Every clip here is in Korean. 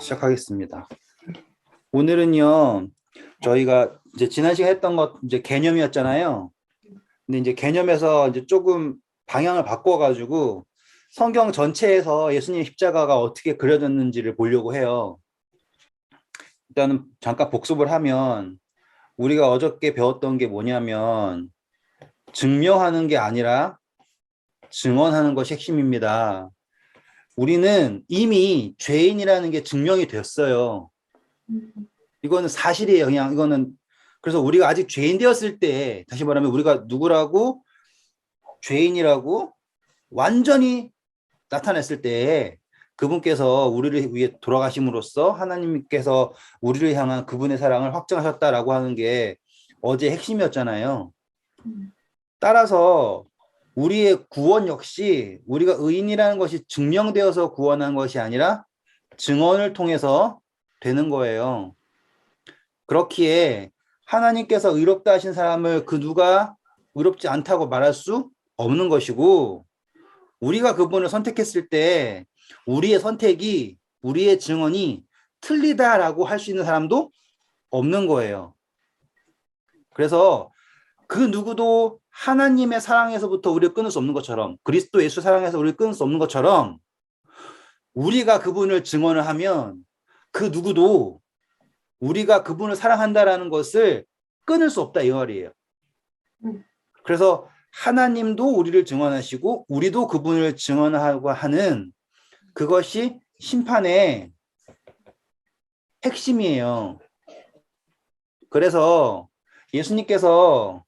시작하겠습니다. 오늘은요, 저희가 이제 지난 시간에 했던 것 이제 개념이었잖아요. 근데 이제 개념에서 이제 조금 방향을 바꿔가지고 성경 전체에서 예수님의 십자가가 어떻게 그려졌는지를 보려고 해요. 일단은 잠깐 복습을 하면 우리가 어저께 배웠던 게 뭐냐면 증명하는 게 아니라 증언하는 것이 핵심입니다. 우리는 이미 죄인이라는 게 증명이 됐어요. 이거는 사실이에요. 그냥 이거는. 그래서 우리가 아직 죄인 되었을 때, 다시 말하면 우리가 누구라고 죄인이라고 완전히 나타냈을 때 그분께서 우리를 위해 돌아가심으로써 하나님께서 우리를 향한 그분의 사랑을 확증하셨다라고 하는 게 어제 핵심이었잖아요. 따라서 우리의 구원 역시 우리가 의인이라는 것이 증명되어서 구원한 것이 아니라 증언을 통해서 되는 거예요. 그렇기에 하나님께서 의롭다 하신 사람을 그 누가 의롭지 않다고 말할 수 없는 것이고, 우리가 그분을 선택했을 때 우리의 선택이, 우리의 증언이 틀리다라고 할 수 있는 사람도 없는 거예요. 그래서 그 누구도 하나님의 사랑에서부터 우리를 끊을 수 없는 것처럼, 그리스도 예수 사랑에서 우리를 끊을 수 없는 것처럼, 우리가 그분을 증언을 하면 그 누구도 우리가 그분을 사랑한다라는 것을 끊을 수 없다 이 말이에요. 그래서 하나님도 우리를 증언하시고 우리도 그분을 증언하고 하는 그것이 심판의 핵심이에요. 그래서 예수님께서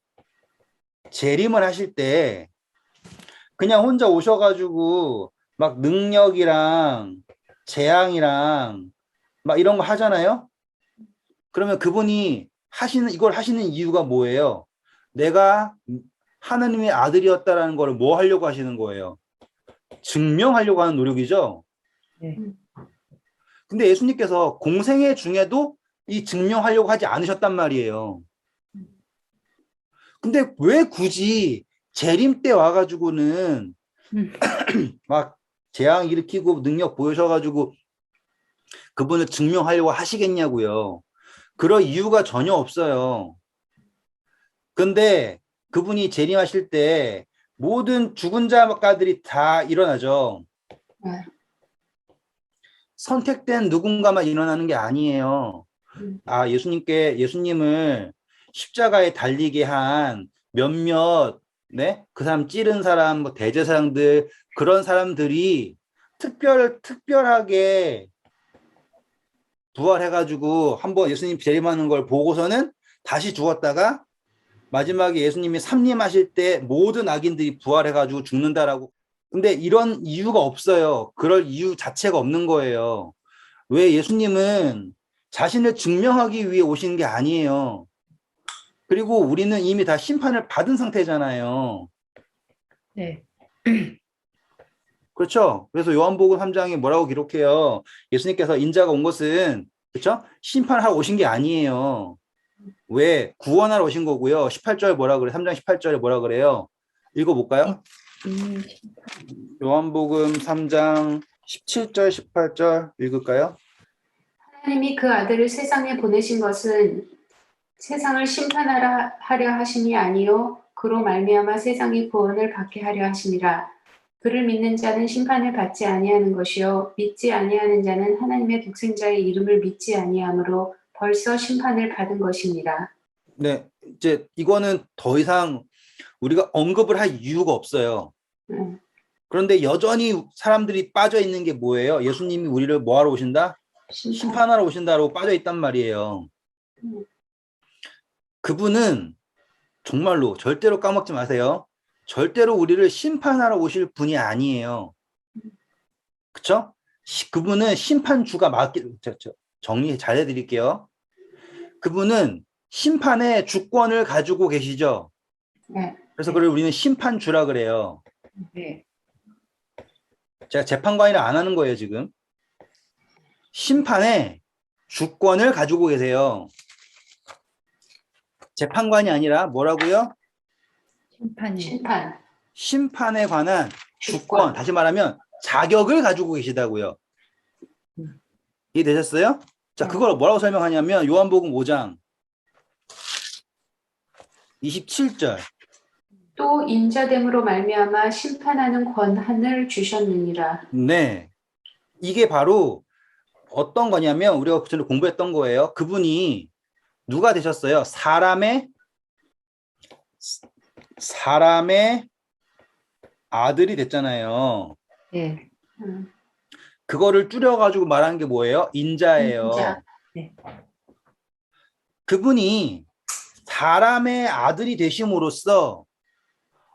재림을 하실 때 그냥 혼자 오셔가지고 막 능력이랑 재앙이랑 막 이런 거 하잖아요. 그러면 그분이 이걸 하시는 이유가 뭐예요? 내가 하나님의 아들이었다라는 걸 뭐 하려고 하시는 거예요? 증명하려고 하는 노력이죠. 네. 근데 예수님께서 공생애 중에도 이 증명하려고 하지 않으셨단 말이에요. 근데 왜 굳이 재림 때 와가지고는 막 재앙 일으키고 능력 보여셔가지고 그분을 증명하려고 하시겠냐고요. 그럴 이유가 전혀 없어요. 근데 그분이 재림하실 때 모든 죽은 자들이 다 일어나죠. 네. 선택된 누군가만 일어나는 게 아니에요. 예수님을 십자가에 달리게 한 몇몇, 네? 그 사람 찌른 사람, 뭐 대제사장들, 그런 사람들이 특별하게 부활해가지고 한번 예수님 재림하는 걸 보고서는 다시 죽었다가 마지막에 예수님이 삼림하실 때 모든 악인들이 부활해가지고 죽는다라고. 근데 이런 이유가 없어요. 그럴 이유 자체가 없는 거예요. 왜? 예수님은 자신을 증명하기 위해 오신 게 아니에요. 그리고 우리는 이미 다 심판을 받은 상태잖아요. 네. 그렇죠? 그래서 요한복음 3장에 뭐라고 기록해요? 예수님께서 인자가 온 것은, 그렇죠? 심판하러 오신 게 아니에요. 왜? 구원하러 오신 거고요. 18절 뭐라 그래? 3장 18절에 뭐라 그래요? 읽어볼까요? 요한복음 3장 17절, 18절 읽을까요? 하나님이 그 아들을 세상에 보내신 것은 세상을 심판하려 하심이 아니요 그로 말미암아 세상이 구원을 받게 하려 하심이라. 그를 믿는 자는 심판을 받지 아니하는 것이요 믿지 아니하는 자는 하나님의 독생자의 이름을 믿지 아니하므로 벌써 심판을 받은 것입니다. 네, 이제 이거는 더 이상 우리가 언급을 할 이유가 없어요. 그런데 여전히 사람들이 빠져 있는 게 뭐예요? 예수님이 우리를 뭐하러 오신다? 심판하러 오신다고 빠져 있단 말이에요. 그분은 정말로 절대로 까먹지 마세요. 절대로 우리를 심판하러 오실 분이 아니에요. 그쵸? 그분은 심판주가 정리 잘 해드릴게요. 그분은 심판의 주권을 가지고 계시죠. 네. 그래서 그걸 우리는 심판주라 그래요. 네. 제가 재판관이라 안 하는 거예요, 지금. 심판의 주권을 가지고 계세요. 재판관이 아니라 뭐라고요? 심판에 관한 주권, 다시 말하면 자격을 가지고 계시다고요. 이해되셨어요? 자, 네. 그걸 뭐라고 설명하냐면 요한복음 5장 27절. 또 인자됨으로 말미암아 심판하는 권한을 주셨느니라. 네. 이게 바로 어떤 거냐면 우리가 전에 공부했던 거예요. 그분이 누가 되셨어요? 사람의 아들이 됐잖아요. 네. 음, 그거를 줄여가지고 말하는 게 뭐예요? 인자예요. 인자. 네. 그분이 사람의 아들이 되심으로써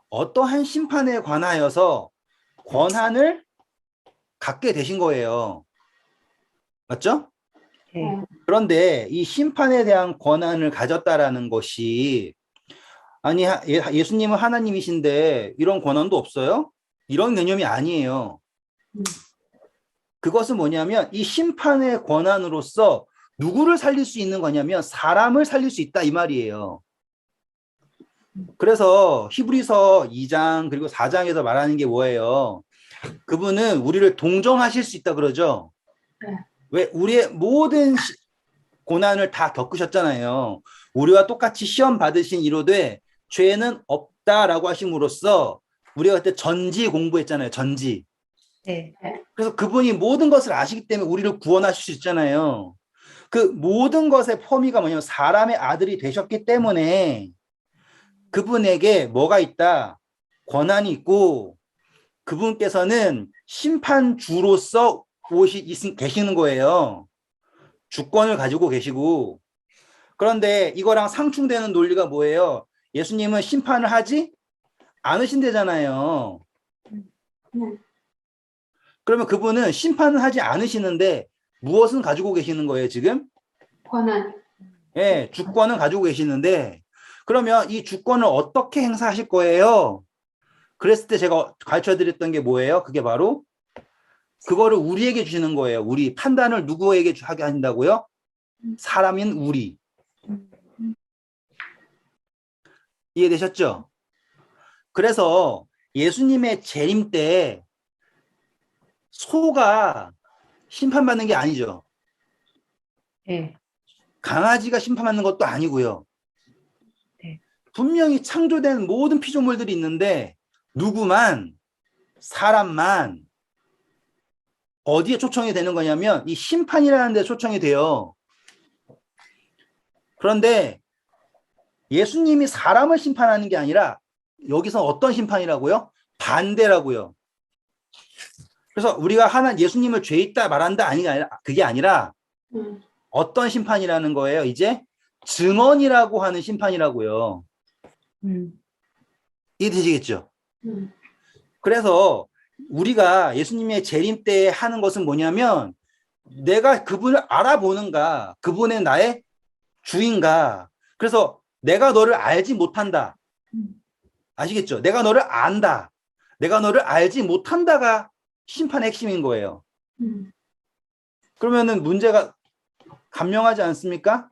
어떠한 심판에 관하여서 권한을 갖게 되신 거예요. 맞죠? 네. 그런데 이 심판에 대한 권한을 가졌다라는 것이 아니 예수님은 하나님이신데 이런 권한도 없어요? 이런 개념이 아니에요. 음, 그것은 뭐냐면 이 심판의 권한으로서 누구를 살릴 수 있는 거냐면 사람을 살릴 수 있다 이 말이에요. 그래서 히브리서 2장 그리고 4장에서 말하는 게 뭐예요? 그분은 우리를 동정하실 수 있다 그러죠. 네. 왜? 우리의 모든 고난을 다 겪으셨잖아요. 우리와 똑같이 시험 받으신 이로되 죄는 없다라고 하심으로써 우리가 그때 전지 공부했잖아요. 전지. 네. 그래서 그분이 모든 것을 아시기 때문에 우리를 구원하실 수 있잖아요. 그 모든 것의 포미가 뭐냐면 사람의 아들이 되셨기 때문에 그분에게 뭐가 있다? 권한이 있고 그분께서는 심판주로서 계시는 거예요. 주권을 가지고 계시고 그런데 이거랑 상충되는 논리가 뭐예요? 예수님은 심판을 하지 않으신대잖아요. 네. 그러면 그분은 심판을 하지 않으시는데 무엇은 가지고 계시는 거예요, 지금? 권한. 예, 주권은 가지고 계시는데 그러면 이 주권을 어떻게 행사하실 거예요? 그랬을 때 제가 가르쳐 드렸던 게 뭐예요? 그게 바로 그거를 우리에게 주시는 거예요. 우리 판단을 누구에게 하게 하신다고요? 사람인 우리. 이해되셨죠? 그래서 예수님의 재림 때 소가 심판받는 게 아니죠. 네. 강아지가 심판받는 것도 아니고요. 네. 분명히 창조된 모든 피조물들이 있는데 누구만 사람만 어디에 초청이 되는 거냐면 이 심판이라는 데 초청이 돼요. 그런데 예수님이 사람을 심판하는 게 아니라 여기서 어떤 심판이라고요? 반대라고요. 그래서 우리가 예수님을 죄 있다 말한다 아니라 그게 아니라 음, 어떤 심판이라는 거예요? 이제 증언이라고 하는 심판이라고요. 이해되시겠죠? 음, 그래서 우리가 예수님의 재림 때 하는 것은 뭐냐면 내가 그분을 알아보는가, 그분의 나의 주인가. 그래서 내가 너를 알지 못한다. 아시겠죠? 내가 너를 안다. 내가 너를 알지 못한다가 심판의 핵심인 거예요. 음, 그러면은 문제가 간명하지 않습니까?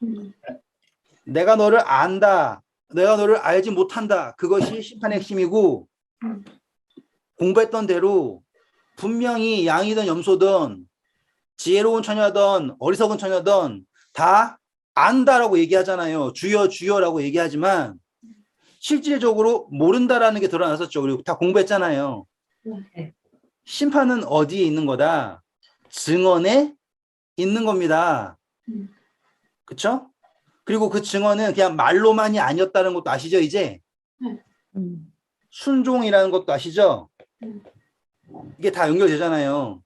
음, 내가 너를 안다. 내가 너를 알지 못한다. 그것이 심판의 핵심이고 음, 공부했던 대로 분명히 양이든 염소든 지혜로운 처녀든 어리석은 처녀든 다 안다라고 얘기하잖아요. 주여 주여라고 얘기하지만 실질적으로 모른다라는 게 드러났었죠. 우리 다 공부했잖아요. 네. 심판은 어디에 있는 거다? 증언에 있는 겁니다. 음. 그렇죠? 그리고 그 증언은 그냥 말로만이 아니었다는 것도 아시죠, 이제? 순종이라는 것도 아시죠? 이게 다 연결되잖아요.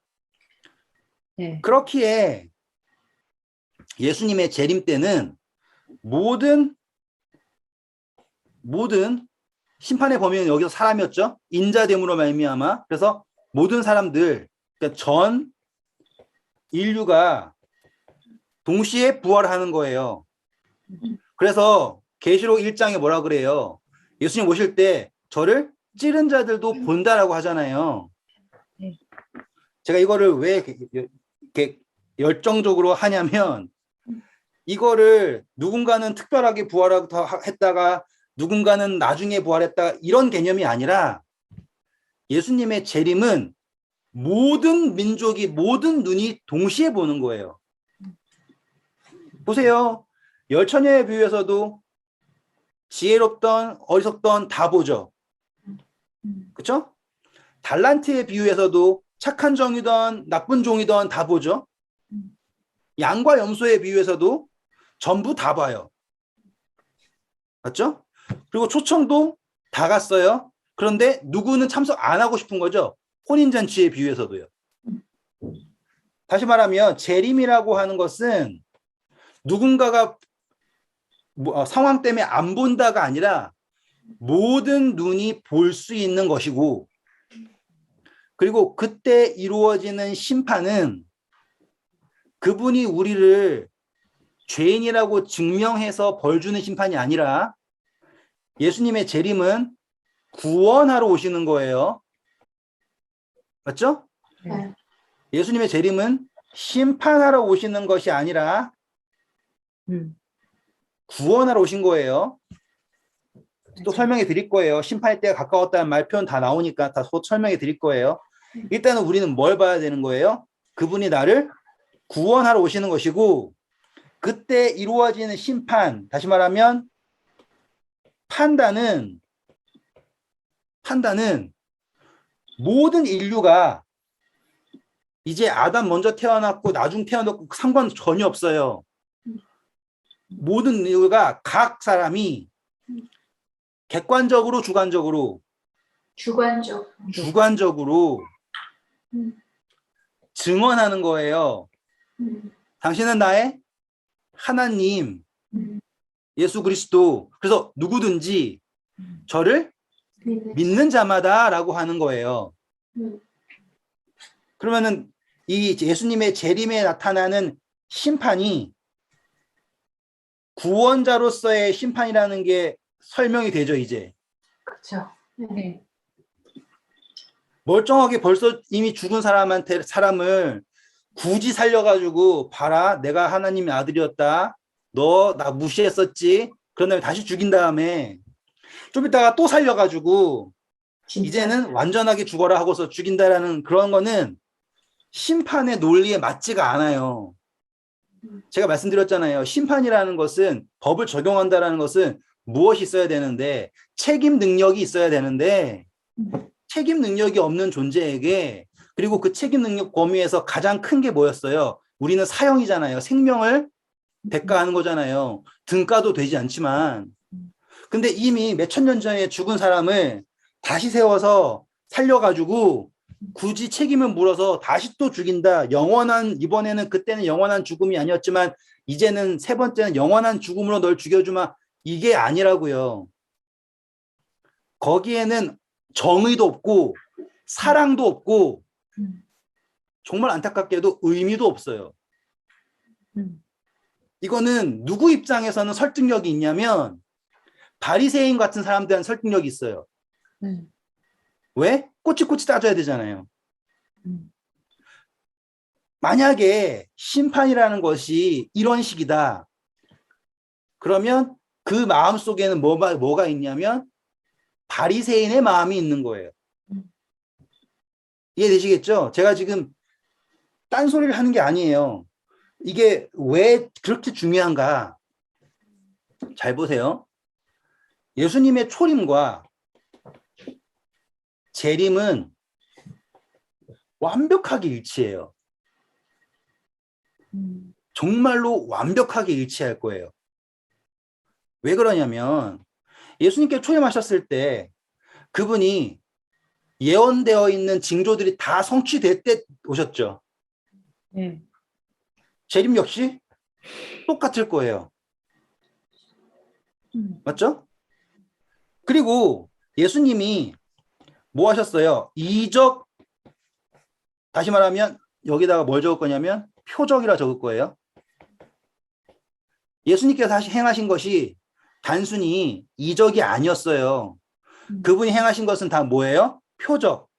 네. 그렇기에 예수님의 재림 때는 모든 심판의 범위는 여기서 사람이었죠. 인자됨으로 말미암아. 그래서 모든 사람들, 그러니까 전 인류가 동시에 부활하는 거예요. 그래서 계시록 1장에 뭐라 그래요? 예수님 오실 때 저를 찌른 자들도 본다라고 하잖아요. 네. 제가 이거를 왜 이렇게 열정적으로 하냐면 이거를 누군가는 특별하게 부활했다가 누군가는 나중에 부활했다 이런 개념이 아니라 예수님의 재림은 모든 민족이 모든 눈이 동시에 보는 거예요. 보세요. 열처녀의 비유에서도 지혜롭던 어리석던 다 보죠. 그렇죠? 달란트의 비유에서도 착한 종이든 나쁜 종이든 다 보죠. 양과 염소의 비유에서도 전부 다 봐요. 맞죠? 그리고 초청도 다 갔어요. 그런데 누구는 참석 안 하고 싶은 거죠. 혼인잔치의 비유에서도요. 다시 말하면 재림이라고 하는 것은 누군가가 상황 때문에 안 본다가 아니라 모든 눈이 볼 수 있는 것이고, 그리고 그때 이루어지는 심판은 그분이 우리를 죄인이라고 증명해서 벌 주는 심판이 아니라 예수님의 재림은 구원하러 오시는 거예요. 맞죠? 네. 예수님의 재림은 심판하러 오시는 것이 아니라 구원하러 오신 거예요. 또 설명해 드릴 거예요. 심판의 때가 가까웠다는 말 표현 다 나오니까 다 설명해 드릴 거예요. 일단은 우리는 뭘 봐야 되는 거예요? 그분이 나를 구원하러 오시는 것이고, 그때 이루어지는 심판, 다시 말하면 판단은 모든 인류가 이제 아담 먼저 태어났고 나중 태어났고 상관 전혀 없어요. 모든 인류가 각 사람이 객관적으로 주관적으로 증언하는 거예요. 당신은 나의 하나님, 예수 그리스도. 그래서 누구든지 저를 믿는 자마다라고 하는 거예요. 그러면은 이 예수님의 재림에 나타나는 심판이 구원자로서의 심판이라는 게 설명이 되죠, 이제. 그렇죠. 네. 멀쩡하게 벌써 이미 죽은 사람을 굳이 살려가지고, 봐라, 내가 하나님의 아들이었다. 너 나 무시했었지. 그런 다음에 다시 죽인 다음에 좀 이따가 또 살려가지고 진짜. 이제는 완전하게 죽어라 하고서 죽인다라는 그런 거는 심판의 논리에 맞지가 않아요. 제가 말씀드렸잖아요. 심판이라는 것은, 법을 적용한다라는 것은 무엇이 있어야 되는데, 책임 능력이 있어야 되는데, 책임 능력이 없는 존재에게, 그리고 그 책임 능력 범위에서 가장 큰 게 뭐였어요? 우리는 사형이잖아요. 생명을 대가하는 거잖아요. 등가도 되지 않지만. 근데 이미 몇천 년 전에 죽은 사람을 다시 세워서 살려가지고 굳이 책임을 물어서 다시 또 죽인다. 이번에는 그때는 영원한 죽음이 아니었지만 이제는 세 번째는 영원한 죽음으로 널 죽여주마. 이게 아니라고요. 거기에는 정의도 없고 사랑도 없고 정말 안타깝게도 의미도 없어요. 이거는 누구 입장에서는 설득력이 있냐면 바리새인 같은 사람들한테 설득력이 있어요. 왜? 꼬치꼬치 따져야 되잖아요. 만약에 심판이라는 것이 이런 식이다. 그러면 그 마음 속에는 뭐가 있냐면 바리새인의 마음이 있는 거예요. 이해되시겠죠? 제가 지금 딴소리를 하는 게 아니에요. 이게 왜 그렇게 중요한가? 잘 보세요. 예수님의 초림과 재림은 완벽하게 일치해요. 정말로 완벽하게 일치할 거예요. 왜 그러냐면 예수님께 초림하셨을 때 그분이 예언되어 있는 징조들이 다 성취될 때 오셨죠. 네. 재림 역시 똑같을 거예요. 맞죠? 그리고 예수님이 뭐 하셨어요? 이적, 다시 말하면 여기다가 뭘 적을 거냐면 표적이라 적을 거예요. 예수님께서 다시 행하신 것이 단순히 이적이 아니었어요. 그분이 행하신 것은 다 뭐예요? 표적.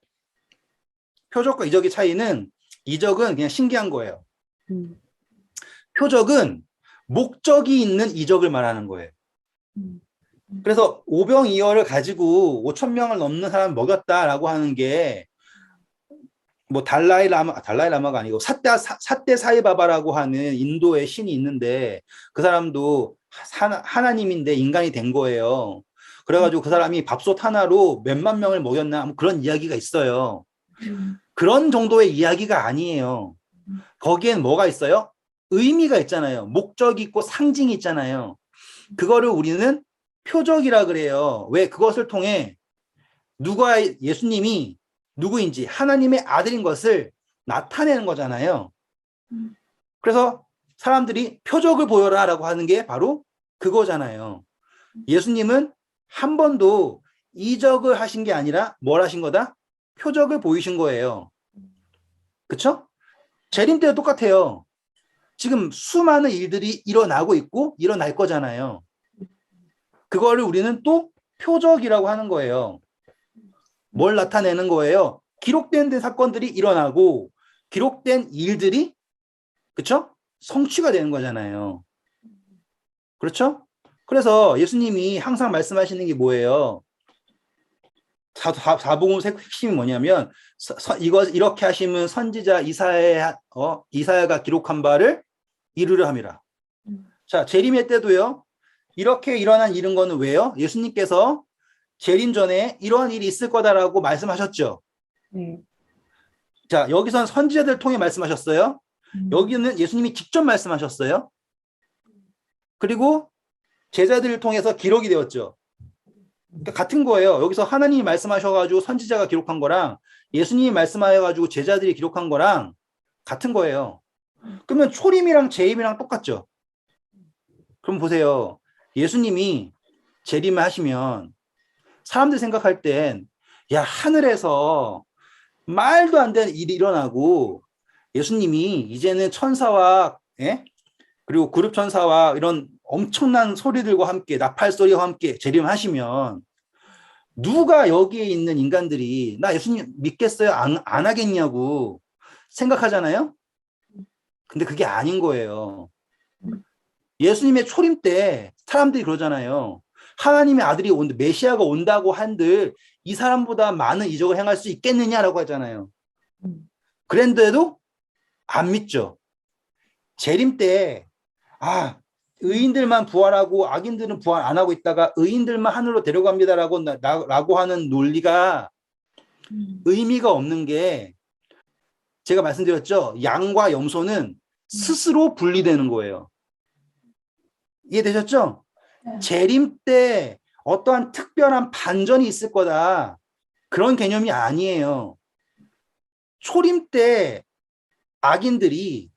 표적과 이적의 차이는, 이적은 그냥 신기한 거예요. 표적은 목적이 있는 이적을 말하는 거예요. 그래서 오병이어를 가지고 5천 명을 넘는 사람을 먹였다라고 하는 게 뭐 달라이 라마가 아니고 사떼 사이바바라고 하는 인도의 신이 있는데 그 사람도 하나님인데 인간이 된 거예요. 그래가지고 그 사람이 밥솥 하나로 몇만 명을 먹였나 뭐 그런 이야기가 있어요. 그런 정도의 이야기가 아니에요. 거기엔 뭐가 있어요? 의미가 있잖아요. 목적이 있고 상징이 있잖아요. 그거를 우리는 표적이라 그래요. 왜? 그것을 통해 예수님이 누구인지 하나님의 아들인 것을 나타내는 거잖아요. 그래서 사람들이 표적을 보여라 라고 하는 게 바로 그거잖아요. 예수님은 한 번도 이적을 하신 게 아니라 뭘 하신 거다? 표적을 보이신 거예요. 그쵸? 재림 때도 똑같아요. 지금 수많은 일들이 일어나고 있고 일어날 거잖아요. 그거를 우리는 또 표적이라고 하는 거예요. 뭘 나타내는 거예요? 기록된 사건들이 일어나고 기록된 일들이 그렇죠? 성취가 되는 거잖아요. 그렇죠? 그래서 예수님이 항상 말씀하시는 게 뭐예요? 사복음 핵심이 뭐냐면 이렇게 하시면 선지자 이사야가 기록한 바를 이루려 함이라. 자, 재림의 때도요. 이렇게 일어난 일은 거는 왜요? 예수님께서 재림 전에 이러한 일이 있을 거다라고 말씀하셨죠. 네. 자, 여기선 선지자들 통해 말씀하셨어요. 여기는 예수님이 직접 말씀하셨어요. 그리고 제자들을 통해서 기록이 되었죠. 그러니까 같은 거예요. 여기서 하나님이 말씀하셔가지고 선지자가 기록한 거랑 예수님이 말씀하셔가지고 제자들이 기록한 거랑 같은 거예요. 그러면 초림이랑 재림이랑 똑같죠. 그럼 보세요. 예수님이 재림을 하시면 사람들 생각할 땐 야, 하늘에서 말도 안 되는 일이 일어나고 예수님이 이제는 천사와 그리고 그룹 천사와 이런 엄청난 소리들과 함께 나팔 소리와 함께 재림하시면 누가 여기에 있는 인간들이 나 예수님 믿겠어요? 안 하겠냐고 생각하잖아요. 근데 그게 아닌 거예요. 예수님의 초림 때 사람들이 그러잖아요. 하나님의 아들이 메시아가 온다고 한들 이 사람보다 많은 이적을 행할 수 있겠느냐라고 하잖아요. 그런데도 안 믿죠. 재림 때 의인들만 부활하고 악인들은 부활 안 하고 있다가 의인들만 하늘로 데려갑니다라고 하는 논리가 의미가 없는 게 제가 말씀드렸죠. 양과 염소는 스스로 분리되는 거예요. 이해되셨죠? 재림 때 어떠한 특별한 반전이 있을 거다. 그런 개념이 아니에요. 초림 때 악인들이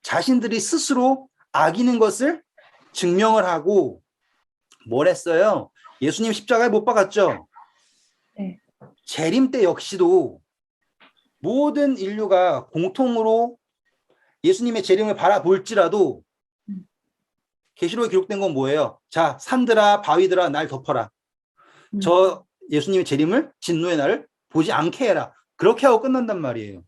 자신들이 스스로 악인인 것을 증명을 하고 뭘 했어요? 예수님 십자가에 못 박았죠? 네. 재림 때 역시도 모든 인류가 공통으로 예수님의 재림을 바라볼지라도 계시록에 기록된 건 뭐예요? 자, 산들아 바위들아 날 덮어라. 저 예수님의 재림을 진노의 날을 보지 않게 해라. 그렇게 하고 끝난단 말이에요.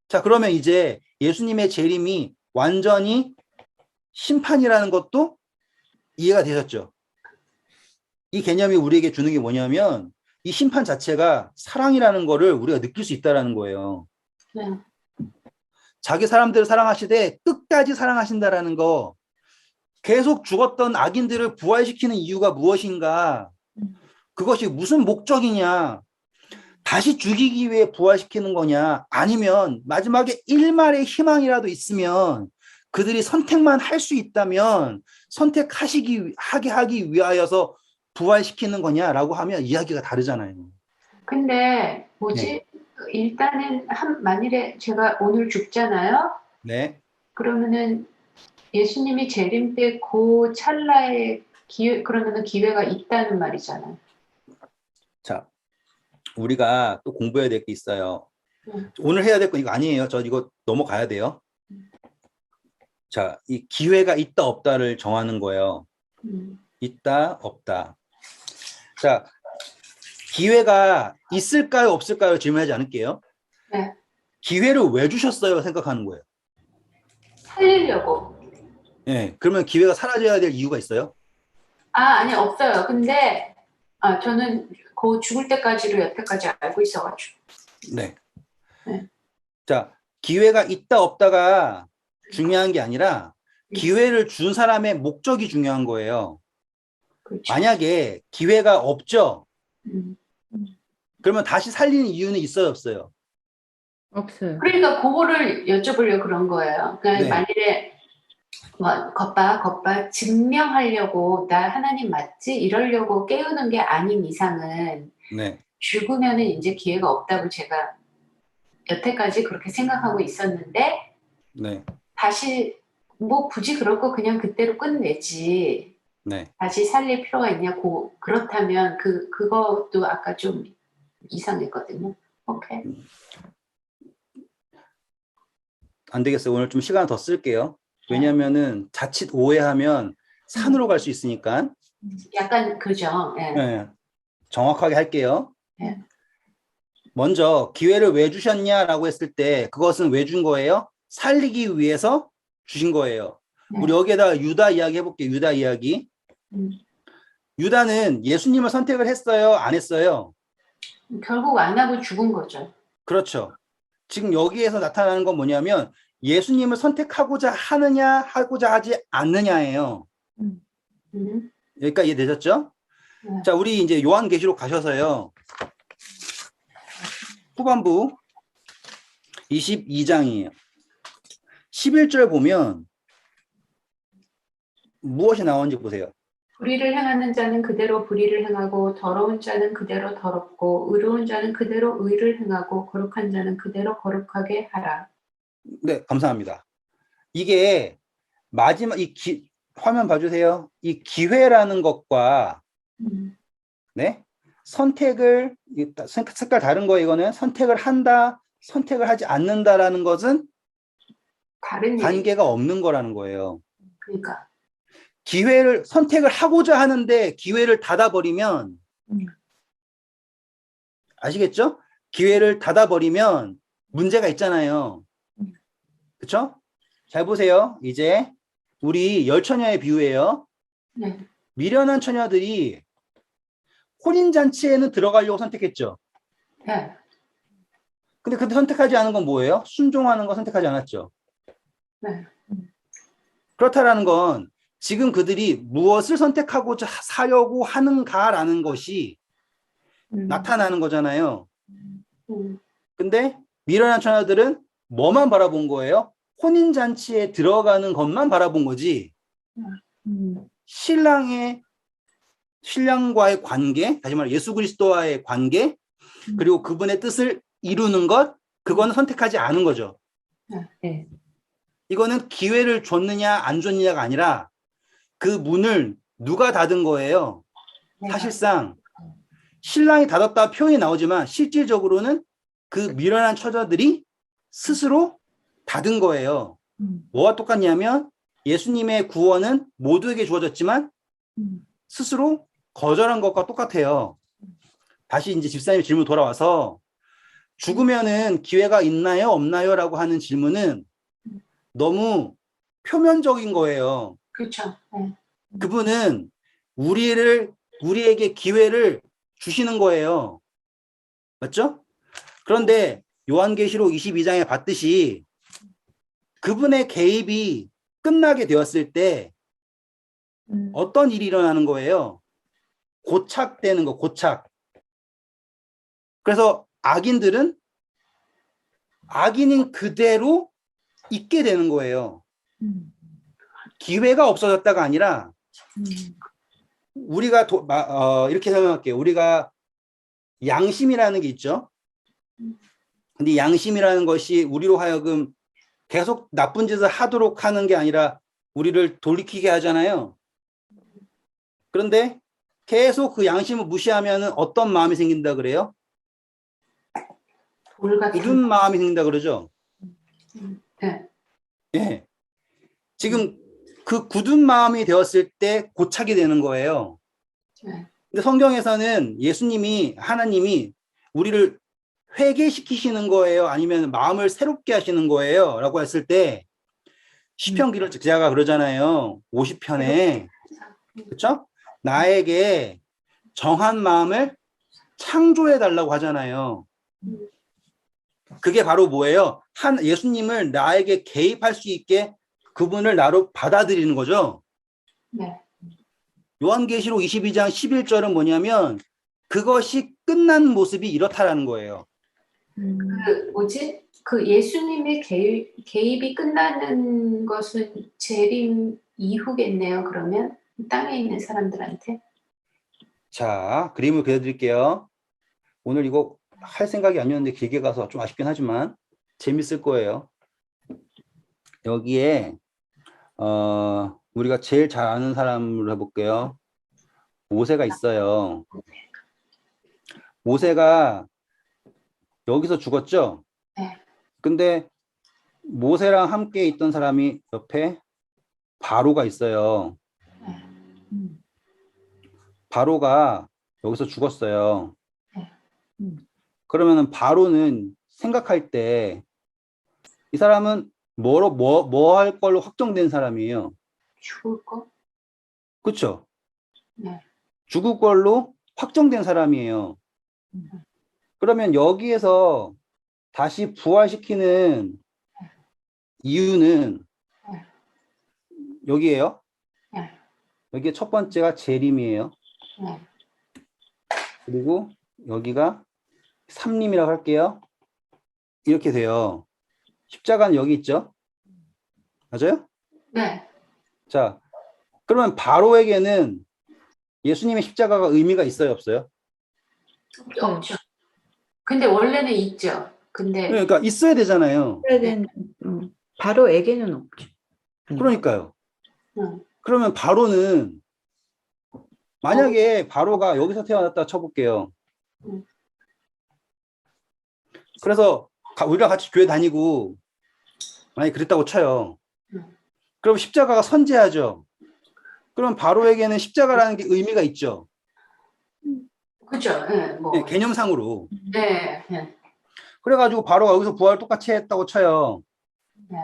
자, 그러면 이제 예수님의 재림이 완전히 심판이라는 것도 이해가 되셨죠? 이 개념이 우리에게 주는 게 뭐냐면 이 심판 자체가 사랑이라는 거를 우리가 느낄 수 있다는 거예요. 네. 자기 사람들을 사랑하시되 끝까지 사랑하신다라는 거, 계속 죽었던 악인들을 부활시키는 이유가 무엇인가? 그것이 무슨 목적이냐? 다시 죽이기 위해 부활시키는 거냐? 아니면 마지막에 일말의 희망이라도 있으면 그들이 선택만 할 수 있다면 하게 하기 위하여서 부활시키는 거냐라고 하면 이야기가 다르잖아요. 근데 뭐지? 일단은 만일에 제가 오늘 죽잖아요. 네. 그러면은 예수님이 재림 때 그 찰나에 그러면은 기회가 있다는 말이잖아요. 자, 우리가 또 공부해야 될 게 있어요. 오늘 해야 될 거 이거 아니에요. 저 이거 넘어가야 돼요. 자, 이 기회가 있다 없다를 정하는 거예요. 있다 없다. 자, 기회가 있을까요 없을까요 질문하지 않을게요. 네. 기회를 왜 주셨어요 생각하는 거예요. 살리려고. 네, 그러면 기회가 사라져야 될 이유가 있어요? 아니 없어요. 근데 저는 그 죽을 때까지로 여태까지 알고 있어가지고. 네. 네. 자, 기회가 있다 없다가 중요한 게 아니라 기회를 준 사람의 목적이 중요한 거예요. 그렇죠. 만약에 기회가 없죠? 음. 그러면 다시 살리는 이유는 있어요, 없어요? 없어요. 그러니까 그거를 여쭤보려고 그런 거예요. 그러니까 네. 만일에 뭐 겉봐 증명하려고 나 하나님 맞지? 이러려고 깨우는 게 아닌 이상은 네. 죽으면은 이제 기회가 없다고 제가 여태까지 그렇게 생각하고 있었는데 네. 다시 뭐 굳이 그럴 거 그냥 그대로 끝내지. 네. 다시 살릴 필요가 있냐고 그렇다면 그것도 아까 좀 이상했거든요. 오케이. 안 되겠어요. 오늘 좀 시간 더 쓸게요. 왜냐면은 자칫 오해하면 산으로 갈 수 있으니까. 약간 그죠. 예. 네. 정확하게 할게요. 네. 먼저 기회를 왜 주셨냐라고 했을 때 그것은 왜 준 거예요? 살리기 위해서 주신 거예요. 네. 우리 여기에다가 유다 이야기 해볼게요. 유다 이야기. 음. 유다는 예수님을 선택을 했어요? 안 했어요? 결국 안 하고 죽은 거죠. 그렇죠. 지금 여기에서 나타나는 건 뭐냐면 예수님을 선택하고자 하느냐 하고자 하지 않느냐예요. 음. 여기까지 이해되셨죠? 네. 자, 우리 이제 요한계시록 가셔서요. 후반부 22장이에요. 11절 보면 무엇이 나오는지 보세요. 불의를 행하는 자는 그대로 불의를 행하고 더러운 자는 그대로 더럽고 의로운 자는 그대로 의를 행하고 거룩한 자는 그대로 거룩하게 하라. 네, 감사합니다. 이게 마지막 화면 봐주세요. 이 기회라는 것과 네 선택을 색깔 다른 거 이거는 선택을 한다, 선택을 하지 않는다라는 것은 다른 관계가 없는 거라는 거예요. 그러니까 기회를 선택을 하고자 하는데 기회를 닫아버리면 아시겠죠? 기회를 닫아버리면 문제가 있잖아요. 그렇죠? 잘 보세요. 이제 우리 열처녀의 비유예요. 네. 미련한 처녀들이 혼인잔치에는 들어가려고 선택했죠. 네. 근데 그때 선택하지 않은 건 뭐예요? 순종하는 거 선택하지 않았죠. 네. 그렇다라는 건 지금 그들이 무엇을 선택하고자 사려고 하는가라는 것이 나타나는 거잖아요. 근데 미련한 처녀들은 뭐만 바라본 거예요? 혼인잔치에 들어가는 것만 바라본 거지. 신랑과의 관계, 다시 말해 예수 그리스도와의 관계, 그리고 그분의 뜻을 이루는 것, 그거는 선택하지 않은 거죠. 네. 이거는 기회를 줬느냐 안 줬느냐가 아니라 그 문을 누가 닫은 거예요. 사실상 신랑이 닫았다 표현이 나오지만 실질적으로는 그 미련한 처자들이 스스로 닫은 거예요. 뭐와 똑같냐면 예수님의 구원은 모두에게 주어졌지만 스스로 거절한 것과 똑같아요. 다시 이제 집사님 질문 돌아와서 죽으면은 기회가 있나요 없나요 라고 하는 질문은 너무 표면적인 거예요. 그렇죠. 네. 그분은 우리에게 기회를 주시는 거예요. 맞죠? 그런데 요한계시록 22장에 봤듯이 그분의 개입이 끝나게 되었을 때 어떤 일이 일어나는 거예요? 고착되는 거, 고착. 그래서 악인들은 악인인 그대로 있게 되는 거예요. 기회가 없어졌다가 아니라 우리가 이렇게 설명할게요. 우리가 양심이라는 게 있죠. 근데 양심이라는 것이 우리로 하여금 계속 나쁜 짓을 하도록 하는 게 아니라 우리를 돌이키게 하잖아요. 그런데 계속 그 양심을 무시하면 어떤 마음이 생긴다 그래요? 굳은 마음이 생긴다 그러죠. 네. 예. 지금 그 굳은 마음이 되었을 때 고착이 되는 거예요. 네. 근데 성경에서는 하나님이 우리를 회개시키시는 거예요? 아니면 마음을 새롭게 하시는 거예요? 라고 했을 때 시편 기자가 그러잖아요. 50편에. 그렇죠? 나에게 정한 마음을 창조해 달라고 하잖아요. 그게 바로 뭐예요? 예수님을 나에게 개입할 수 있게 그분을 나로 받아들이는 거죠. 네. 요한계시록 22장 11절은 뭐냐면 그것이 끝난 모습이 이렇다라는 거예요. 그 예수님의 개입이 끝나는 것은 재림 이후겠네요. 그러면 땅에 있는 사람들한테. 자, 그림을 그려드릴게요. 오늘 이거 할 생각이 아니었는데 길게 가서 좀 아쉽긴 하지만 재밌을 거예요. 여기에 우리가 제일 잘 아는 사람으로 해볼게요. 모세가 있어요. 모세가 여기서 죽었죠? 네. 근데 모세랑 함께 있던 사람이 옆에 바로가 있어요. 바로가 여기서 죽었어요. 그러면은 바로는 생각할 때 이 사람은 뭐 할 걸로 확정된 사람이에요. 죽을 거? 그렇죠? 네. 죽을 걸로 확정된 사람이에요. 그러면 여기에서 다시 부활시키는 이유는 여기에요. 네. 여기 첫 번째가 재림이에요. 네. 그리고 여기가 삼림이라고 할게요. 이렇게 돼요. 십자가는 여기 있죠? 맞아요? 네. 자, 그러면 바로에게는 예수님의 십자가가 의미가 있어요, 없어요? 없죠. 근데 원래는 있죠. 근데 그러니까 있어야 되잖아요. 바로에게는 없죠. 그러니까요. 응. 그러면 바로는 만약에 바로가 여기서 태어났다 쳐볼게요. 그래서 우리랑 같이 교회 다니고 만약에 그랬다고 쳐요. 그럼 십자가가 선재하죠. 그럼 바로에게는 십자가라는 게 의미가 있죠. 그죠. 네, 뭐. 네, 개념상으로. 네. 네. 그래가지고 바로가 여기서 부활 똑같이 했다고 쳐요. 네.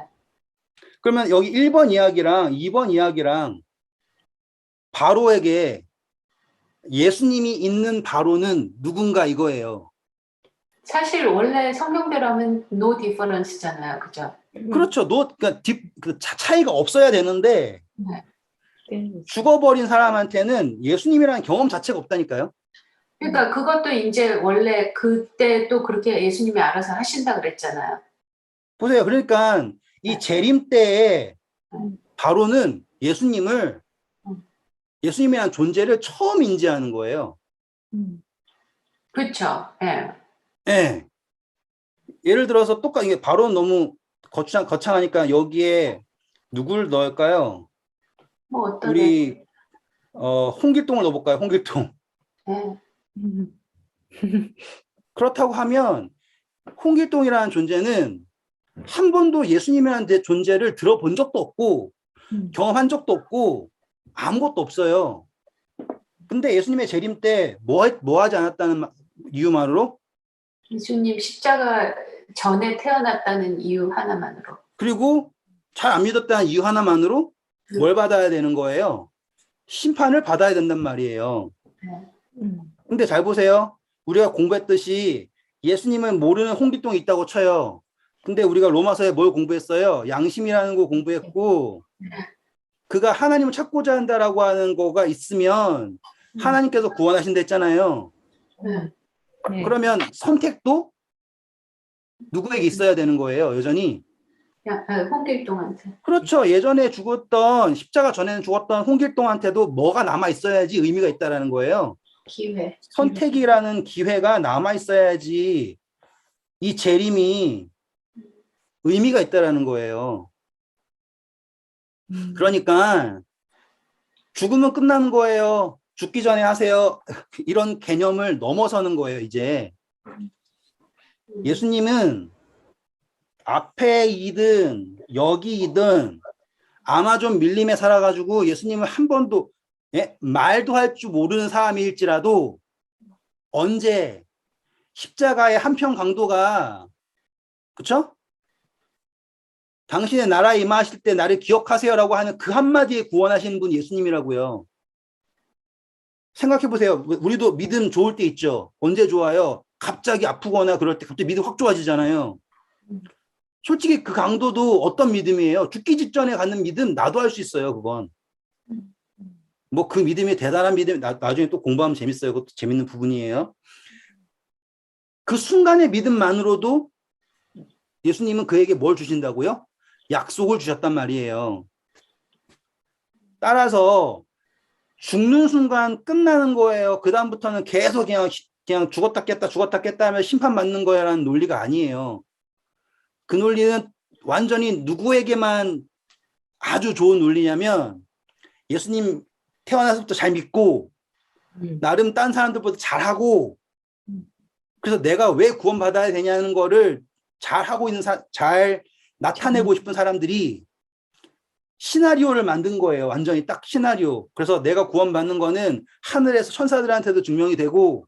그러면 여기 1번 이야기랑 2번 이야기랑 바로에게 예수님이 있는 바로는 누군가 이거예요. 사실 원래 성경대로 하면 no difference잖아요. 그죠? 그렇죠. 그러니까 차이가 없어야 되는데 네. 죽어버린 사람한테는 예수님이라는 경험 자체가 없다니까요. 그러니까 그것도 이제 원래 그때 또 그렇게 예수님이 알아서 하신다 그랬잖아요. 보세요. 그러니까 이 재림 때에 바로는 예수님이라는 존재를 처음 인지하는 거예요. 그렇죠. 예. 예. 예를 들어서 이게 바로는 너무 거창하니까 여기에 누굴 넣을까요? 뭐 어떤 우리 홍길동을 넣어볼까요? 홍길동. 예. 그렇다고 하면 홍길동이라는 존재는 한 번도 예수님이라는 존재를 들어본 적도 없고 경험한 적도 없고 아무것도 없어요. 근데 예수님의 재림 때 뭐 하지 않았다는 이유만으로, 예수님 십자가 전에 태어났다는 이유 하나만으로. 그리고 잘 안 믿었다는 이유 하나만으로 뭘 받아야 되는 거예요? 심판을 받아야 된단 말이에요. 근데 잘 보세요. 우리가 공부했듯이 예수님은 모르는 홍길동이 있다고 쳐요. 근데 우리가 로마서에 뭘 공부했어요? 양심이라는 거 공부했고, 그가 하나님을 찾고자 한다라고 하는 거가 있으면 하나님께서 구원하신다 했잖아요. 네. 그러면 선택도 누구에게 있어야 되는 거예요, 여전히. 홍길동한테. 그렇죠. 예전에 십자가 전에는 죽었던 홍길동한테도 뭐가 남아 있어야지 의미가 있다라는 거예요. 기회. 선택이라는 기회가 남아 있어야지 이 재림이 의미가 있다라는 거예요. 그러니까 죽으면 끝나는 거예요. 죽기 전에 하세요. 이런 개념을 넘어서는 거예요, 이제. 예수님은 앞에이든 여기이든 아마존 밀림에 살아가지고 예수님을 한 번도 말도 할 줄 모르는 사람일지라도 언제 십자가의 한편 강도가, 그쵸? 당신의 나라에 임하실 때 나를 기억하세요라고 하는 그 한마디에 구원하시는 분 예수님이라고요. 생각해 보세요. 우리도 믿음 좋을 때 있죠. 언제 좋아요? 갑자기 아프거나 그럴 때 갑자기 믿음 확 좋아지잖아요. 솔직히 그 강도도 어떤 믿음이에요? 죽기 직전에 갖는 믿음 나도 할 수 있어요. 그건. 뭐 그 믿음이 대단한 믿음 나중에 또 공부하면 재밌어요. 그것도 재밌는 부분이에요. 그 순간의 믿음만으로도 예수님은 그에게 뭘 주신다고요? 약속을 주셨단 말이에요. 따라서 죽는 순간 끝나는 거예요. 그 다음부터는 계속 그냥 죽었다 깼다 죽었다 깼다 하면 심판받는 거야라는 논리가 아니에요. 그 논리는 완전히 누구에게만 아주 좋은 논리냐면 예수님 태어나서부터 잘 믿고 나름 딴 사람들보다 잘하고 그래서 내가 왜 구원받아야 되냐는 거를 잘하고 있는 잘 나타내고 싶은 사람들이 시나리오를 만든 거예요. 완전히 딱 시나리오. 그래서 내가 구원받는 거는 하늘에서 천사들한테도 증명이 되고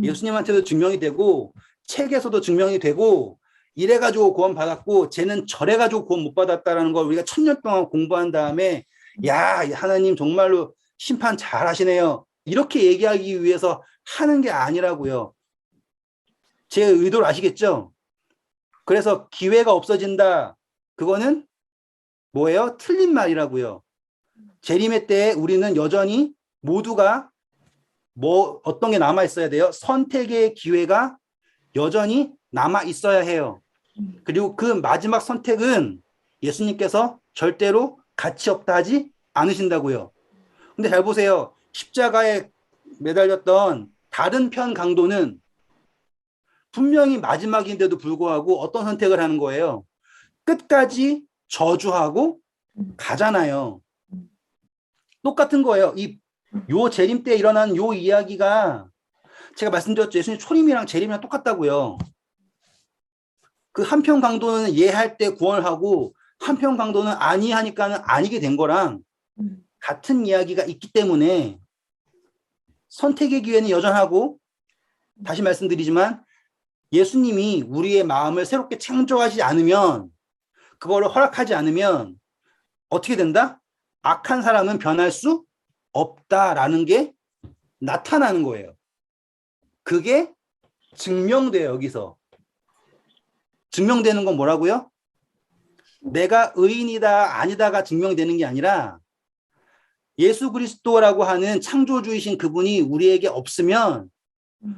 예수님한테도 증명이 되고 책에서도 증명이 되고 이래가지고 구원받았고 쟤는 저래가지고 구원 못 받았다라는 걸 우리가 1000년 동안 공부한 다음에 야 하나님 정말로 심판 잘 하시네요. 이렇게 얘기하기 위해서 하는 게 아니라고요. 제 의도를 아시겠죠? 그래서 기회가 없어진다. 그거는 뭐예요? 틀린 말이라고요. 재림의 때 우리는 여전히 모두가 뭐 어떤 게 남아 있어야 돼요? 선택의 기회가 여전히 남아 있어야 해요. 그리고 그 마지막 선택은 예수님께서 절대로 가치 없다 하지 않으신다고요. 근데 잘 보세요. 십자가에 매달렸던 다른 편 강도는 분명히 마지막인데도 불구하고 어떤 선택을 하는 거예요? 끝까지 저주하고 가잖아요. 똑같은 거예요. 요 재림 때 일어난 요 이야기가 제가 말씀드렸죠. 예수님 초림이랑 재림이랑 똑같다고요. 그 한편 강도는 예할 때 구원을 하고 한편 강도는 아니하니까는 아니게 된 거랑 같은 이야기가 있기 때문에 선택의 기회는 여전하고 다시 말씀드리지만 예수님이 우리의 마음을 새롭게 창조하지 않으면 그거를 허락하지 않으면 어떻게 된다? 악한 사람은 변할 수 없다라는 게 나타나는 거예요. 그게 증명돼요. 여기서. 증명되는 건 뭐라고요? 내가 의인이다 아니다가 증명되는 게 아니라 예수 그리스도라고 하는 창조주이신 그분이 우리에게 없으면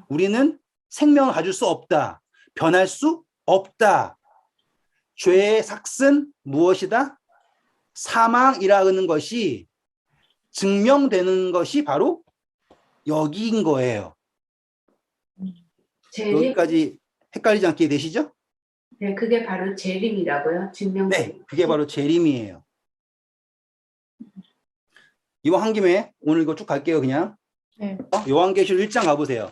우리는 생명을 가질 수 없다. 변할 수 없다. 죄의 삭은 무엇이다? 사망이라는 것이 증명되는 것이 바로 여기인 거예요. 재림? 여기까지 헷갈리지 않게 되시죠? 네, 그게 바로 재림이라고요. 네, 그게 바로 재림이에요. 이왕 한 김에 오늘 이거 쭉 갈게요, 그냥. 네. 요한계시록 1장 가보세요.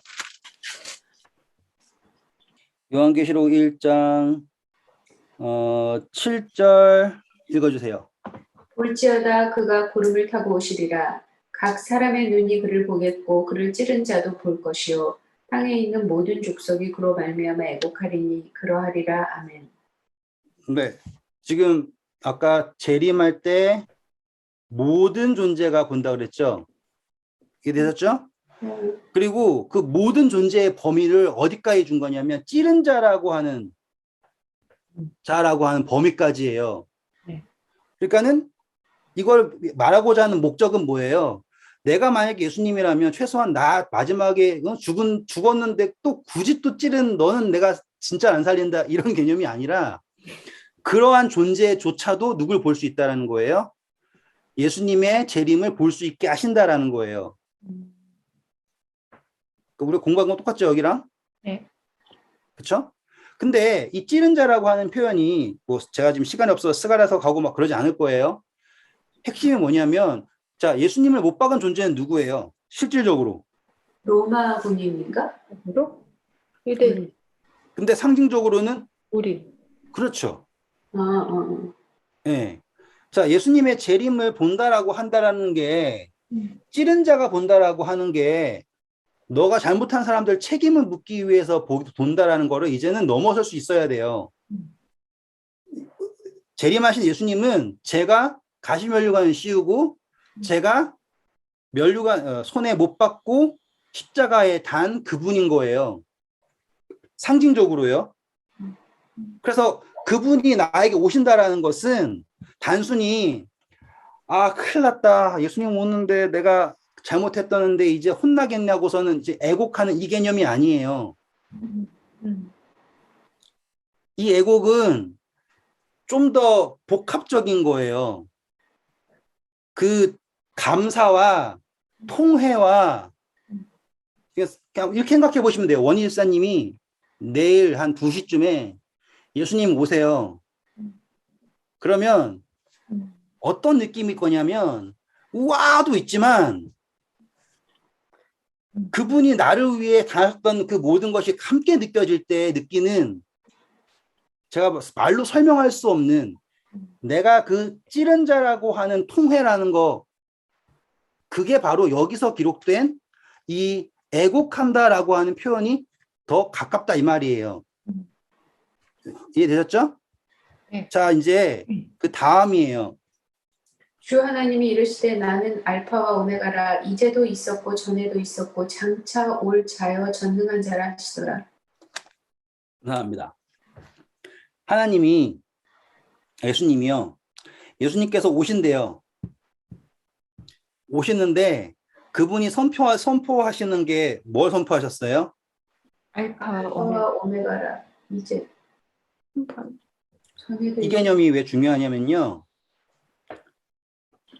요한계시록 1장 7절 읽어주세요. 볼지어다 그가 구름을 타고 오시리라. 각 사람의 눈이 그를 보겠고 그를 찌른 자도 볼 것이요 땅에 있는 모든 족속이 그로 말미암아 애곡하리니 그러하리라. 아멘. 네, 지금 아까 재림할 때 모든 존재가 본다 그랬죠? 이게 되셨죠? 그리고 그 모든 존재의 범위를 어디까지 준 거냐면 찌른 자라고 하는 범위까지예요. 네. 그러니까는 이걸 말하고자 하는 목적은 뭐예요? 내가 만약 예수님이라면 최소한 나 마지막에 죽었는데 또 굳이 또 찌른 너는 내가 진짜 안 살린다 이런 개념이 아니라 그러한 존재조차도 누굴 볼 수 있다라는 거예요? 예수님의 재림을 볼 수 있게 하신다라는 거예요. 우리 공부한 건 똑같죠, 여기랑? 네. 그렇죠? 근데 이 찌른 자라고 하는 표현이 뭐 제가 지금 시간이 없어서 스가랴서 가고 막 그러지 않을 거예요. 핵심이 뭐냐면 자, 예수님을 못 박은 존재는 누구예요? 실질적으로. 로마 군인인가? 으로 유대인. 근데 상징적으로는 우리. 그렇죠. 어. 자, 예수님의 재림을 본다라고 한다라는 게 찌른 자가 본다라고 하는 게 너가 잘못한 사람들 책임을 묻기 위해서 본다라는 거를 이제는 넘어설 수 있어야 돼요. 재림하신 예수님은 제가 가시면류관을 씌우고 제가 면류관 손에 못 박고 십자가에 단 그분인 거예요. 상징적으로요. 그래서 그분이 나에게 오신다라는 것은 단순히 큰일 났다. 예수님 오는데 내가 잘못했다는데 이제 혼나겠냐고서는 이제 애곡하는 이 개념이 아니에요. 이 애곡은 좀 더 복합적인 거예요. 그 감사와 통회와 그냥 이렇게 생각해 보시면 돼요. 원희 집사님이 내일 한 2시쯤에 예수님 오세요. 그러면 어떤 느낌일 거냐면 우와도 있지만 그분이 나를 위해 다했던 그 모든 것이 함께 느껴질 때 느끼는 제가 말로 설명할 수 없는 내가 그 찌른 자라고 하는 통회라는 거 그게 바로 여기서 기록된 이 애곡한다라고 하는 표현이 더 가깝다 이 말이에요. 이해되셨죠? 네. 자, 이제 그 다음이에요. 주 하나님이 이르시되 나는 알파와 오메가라 이제도 있었고 전에도 있었고 장차 올 자여 전능한 자라 하시더라. 감사합니다. 하나님이 예수님이요. 예수님께서 오신대요. 오시는데 그분이 선포하시는 게 뭘 선포하셨어요? 알파와 오메가. 알파와 오메가라 이제 전에도 이 개념이 왜 중요하냐면요.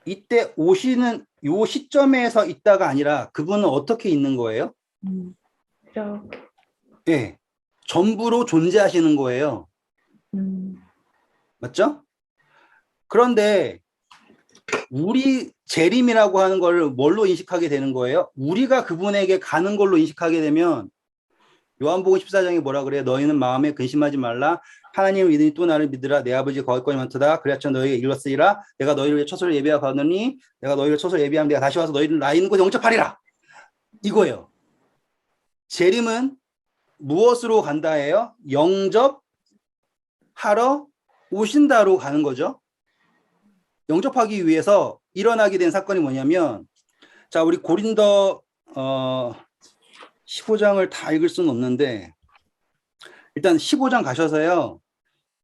이때 오시는 요 시점에서 있다가 아니라 그분은 어떻게 있는 거예요? 이렇게. 네. 전부로 존재하시는 거예요. 맞죠? 그런데 우리 재림이라고 하는 걸 뭘로 인식하게 되는 거예요? 우리가 그분에게 가는 걸로 인식하게 되면 요한복음 14장에 뭐라 그래요? 너희는 마음에 근심하지 말라. 하나님을 믿으니 또 나를 믿으라. 내 아버지 거기까지 많도다. 그래야 너희에게 이뤘으리라. 내가 너희를 위해 처소를 예비하거니 내가 너희를 처소를 예비하면 내가 다시 와서 너희를 나 있는 곳에 영접하리라. 이거예요. 재림은 무엇으로 간다예요? 영접하러 오신다로 가는 거죠. 영접하기 위해서 일어나게 된 사건이 뭐냐면 자 우리 고린도 15장을 다 읽을 수는 없는데 일단 15장 가셔서요.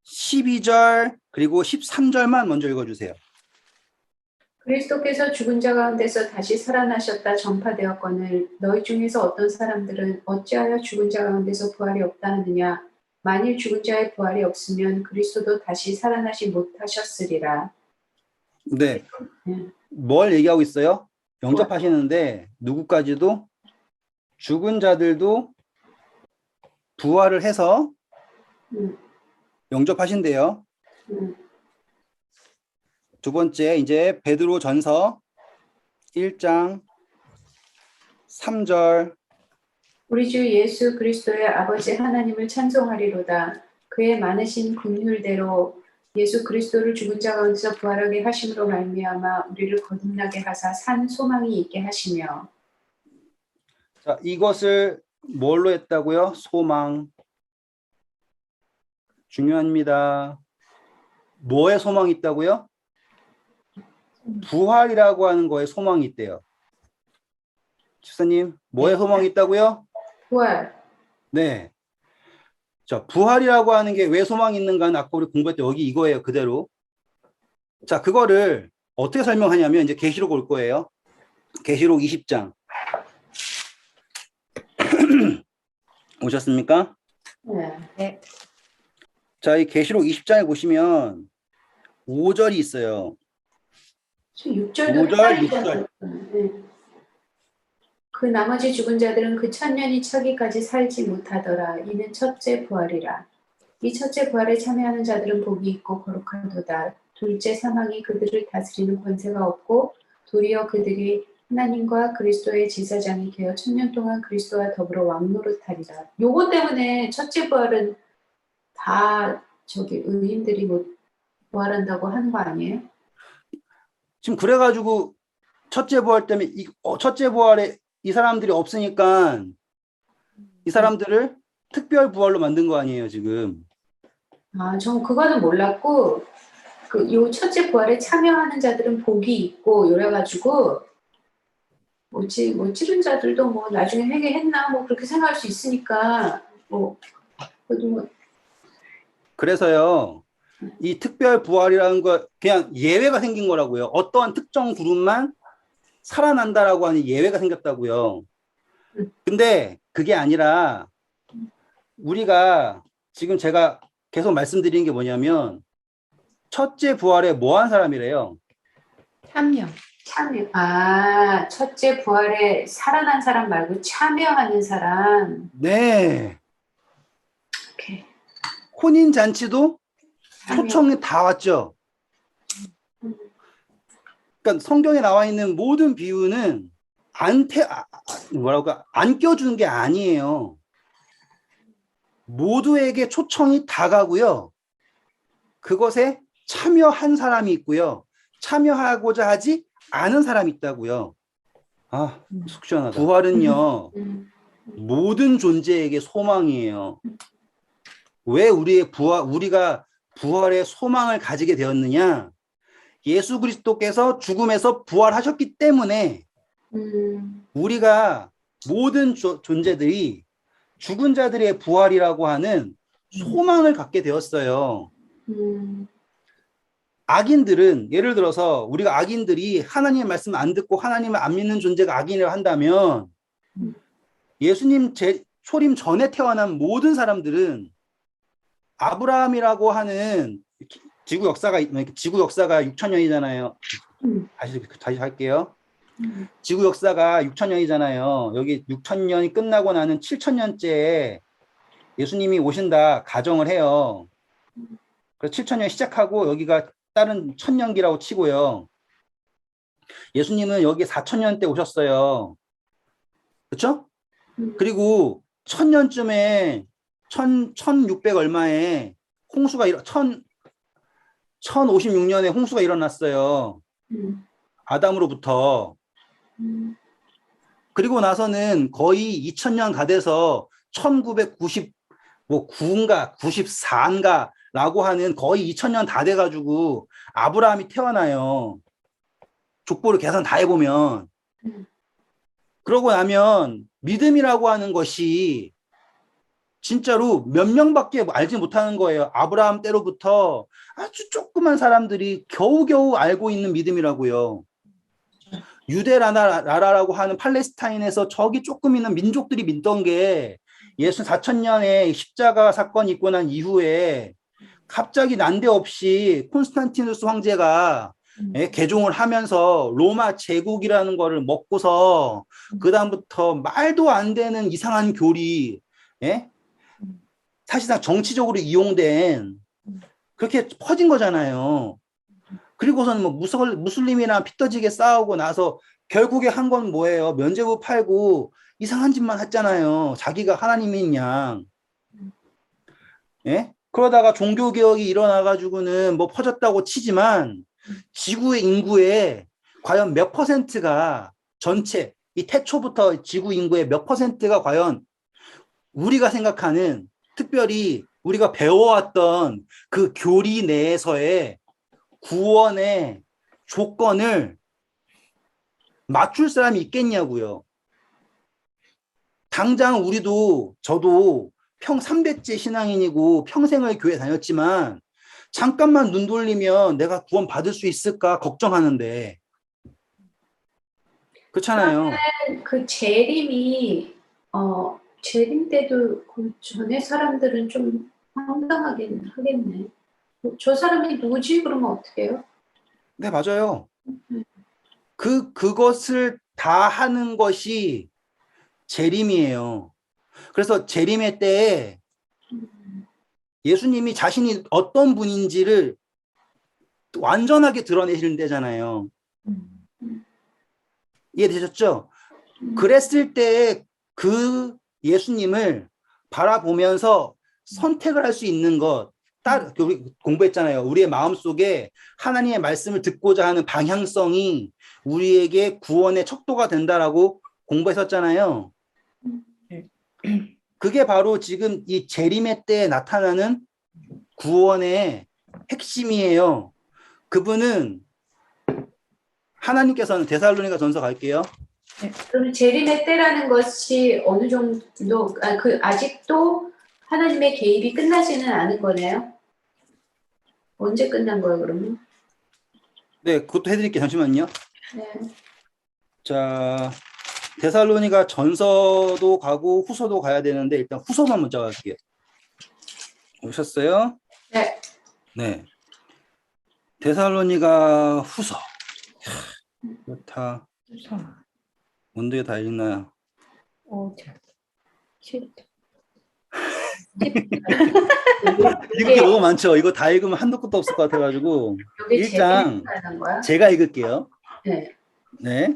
12절 그리고 13절만 먼저 읽어주세요. 그리스도께서 죽은 자 가운데서 다시 살아나셨다 전파되었거늘 너희 중에서 어떤 사람들은 어찌하여 죽은 자 가운데서 부활이 없다 하느냐 만일 죽은 자의 부활이 없으면 그리스도도 다시 살아나시 못하셨으리라. 네. 뭘 얘기하고 있어요? 영접하시는데 누구까지도 죽은 자들도 부활을 해서 영접하신대요. 두 번째 이제 베드로 전서 1장 3절 우리 주 예수 그리스도의 아버지 하나님을 찬송하리로다. 그의 많으신 긍휼대로 예수 그리스도를 죽은 자 가운데서 부활하게 하심으로 말미암아 우리를 거듭나게 하사 산 소망이 있게 하시며. 자, 이것을 뭘로 했다고요? 소망. 중요합니다. 뭐에 소망이 있다고요? 부활이라고 하는 거에 소망이 있대요. 집사님, 뭐에 소망이 있다고요? 부활. 네. 자, 부활이라고 하는 게 왜 소망이 있는가는 아까 우리 공부할 때 여기 이거예요. 그대로. 자, 그거를 어떻게 설명하냐면 이제 계시록 올 거예요. 계시록 20장. 오셨습니까? 네. 자, 이 계시록 20장에 보시면 5절이 있어요. 6절도 5절, 6절. 그 나머지 죽은 자들은 그 천년이 차기까지 살지 못하더라. 이는 첫째 부활이라. 이 첫째 부활에 참여하는 자들은 복이 있고 거룩하도다. 둘째 사망이 그들을 다스리는 권세가 없고 도리어 그들이 하나님과 그리스도의 제사장이 되어 천년 동안 그리스도와 더불어 왕노릇하리라. 요거 때문에 첫째 부활은 다 의인들이 못 부활한다고 하는 거 아니에요? 지금 그래가지고 첫째 부활 때문에 첫째 부활에 이 사람들이 없으니까 이 사람들을 특별 부활로 만든 거 아니에요 지금. 전 그거는 몰랐고 요 첫째 부활에 참여하는 자들은 복이 있고 요래가지고 찌른 자들도 뭐 나중에 회개했나 뭐 그렇게 생각할 수 있으니까 뭐 그래도 그래서요, 이 특별 부활이라는 거 그냥 예외가 생긴 거라고요. 어떠한 특정 그룹만 살아난다라고 하는 예외가 생겼다고요. 근데 그게 아니라 우리가 지금 제가 계속 말씀드리는 게 뭐냐면 첫째 부활에 뭐 한 사람이래요? 참여. 참여. 아, 첫째 부활에 살아난 사람 말고 참여하는 사람. 네. 오케이. 혼인 잔치도 참여. 초청이 다 왔죠. 그러니까 성경에 나와 있는 모든 비유는 안 껴주는 게 아니에요. 모두에게 초청이 다 가고요. 그것에 참여한 사람이 있고요. 참여하고자 하지 않은 사람이 있다고요. 아, 속 시원하다. 부활은요, 모든 존재에게 소망이에요. 왜 우리가 부활의 소망을 가지게 되었느냐? 예수 그리스도께서 죽음에서 부활하셨기 때문에 우리가 모든 존재들이 죽은 자들의 부활이라고 하는 소망을 갖게 되었어요. 악인들은 예를 들어서 우리가 악인들이 하나님의 말씀 안 듣고 하나님을 안 믿는 존재가 악인이라고 한다면 예수님 초림 전에 태어난 모든 사람들은 아브라함이라고 하는 지구 역사가 6,000년이잖아요. 다시 할게요. 지구 역사가 6,000년이잖아요. 여기 6,000년이 끝나고 나는 7,000년째에 예수님이 오신다 가정을 해요. 그래서 7,000년 시작하고 여기가 다른 1,000년기라고 치고요. 예수님은 여기 4,000년 때 오셨어요. 그렇죠? 그리고 1,000년쯤에 1,600 얼마에 홍수가 1,056년에 홍수가 일어났어요. 아담으로부터. 그리고 나서는 거의 2,000년 가돼서 1999인가 94인가 라고 하는 거의 2,000년 다 돼가지고 아브라함이 태어나요. 족보를 계산 다 해보면. 그러고 나면 믿음이라고 하는 것이 진짜로 몇 명밖에 알지 못하는 거예요. 아브라함 때로부터 아주 조그만 사람들이 겨우겨우 알고 있는 믿음이라고요. 유대나라라고 하는 팔레스타인에서 저기 조금 있는 민족들이 믿던 게 예수 4,000년에 십자가 사건이 있고 난 이후에 갑자기 난데없이 콘스탄티누스 황제가 개종을 하면서 로마 제국이라는 거를 먹고서 그 다음부터 말도 안 되는 이상한 교리, 사실상 정치적으로 이용된 그렇게 퍼진 거잖아요. 그리고서는 뭐 무슬림이랑 피 터지게 싸우고 나서 결국에 한 건 뭐예요? 면죄부 팔고 이상한 짓만 했잖아요. 자기가 하나님인 양. 그러다가 종교개혁이 일어나가지고는 뭐 퍼졌다고 치지만 지구의 인구의 과연 몇 퍼센트가 전체 이 태초부터 지구 인구의 몇 퍼센트가 과연 우리가 생각하는 특별히 우리가 배워왔던 그 교리 내에서의 구원의 조건을 맞출 사람이 있겠냐고요. 당장 저도 3대째 신앙인이고 평생을 교회 다녔지만 잠깐만 눈 돌리면 내가 구원 받을 수 있을까 걱정하는데 그렇잖아요. 그 재림 때도 그 전에 사람들은 좀 황당하긴 하겠네. 저 사람이 누구지? 그러면 어떻게 해요? 네, 맞아요. 그것을 다 하는 것이 재림이에요. 그래서 재림의 때에 예수님이 자신이 어떤 분인지를 완전하게 드러내시는 때잖아요. 이해되셨죠? 그랬을 때 그 예수님을 바라보면서 선택을 할 수 있는 것, 우리 공부했잖아요. 우리의 마음속에 하나님의 말씀을 듣고자 하는 방향성이 우리에게 구원의 척도가 된다라고 공부했었잖아요. 그게 바로 지금 이 재림의 때에 나타나는 구원의 핵심이에요. 그분은 하나님께서는 데살로니가 전서 갈게요. 그럼 재림의 때라는 것이 어느 정도 아직도 하나님의 개입이 끝나지는 않은 거네요. 언제 끝난 거예요, 그러면? 네, 그것도 해드릴게요. 잠시만요. 네. 자, 데살로니가 전서도 가고 후서도 가야 되는데 일단 후서만 먼저 갈게요. 오셨어요? 네. 네. 데살로니가 후서. 좋다. 우서. 원두에 다 읽나요? 5절. 7절. 읽을 게 너무 많죠. 이거 다 읽으면 한도 끝도 없을 것 같아가지고 여기 일장 하는 거야? 제가 읽을게요. 네. 네.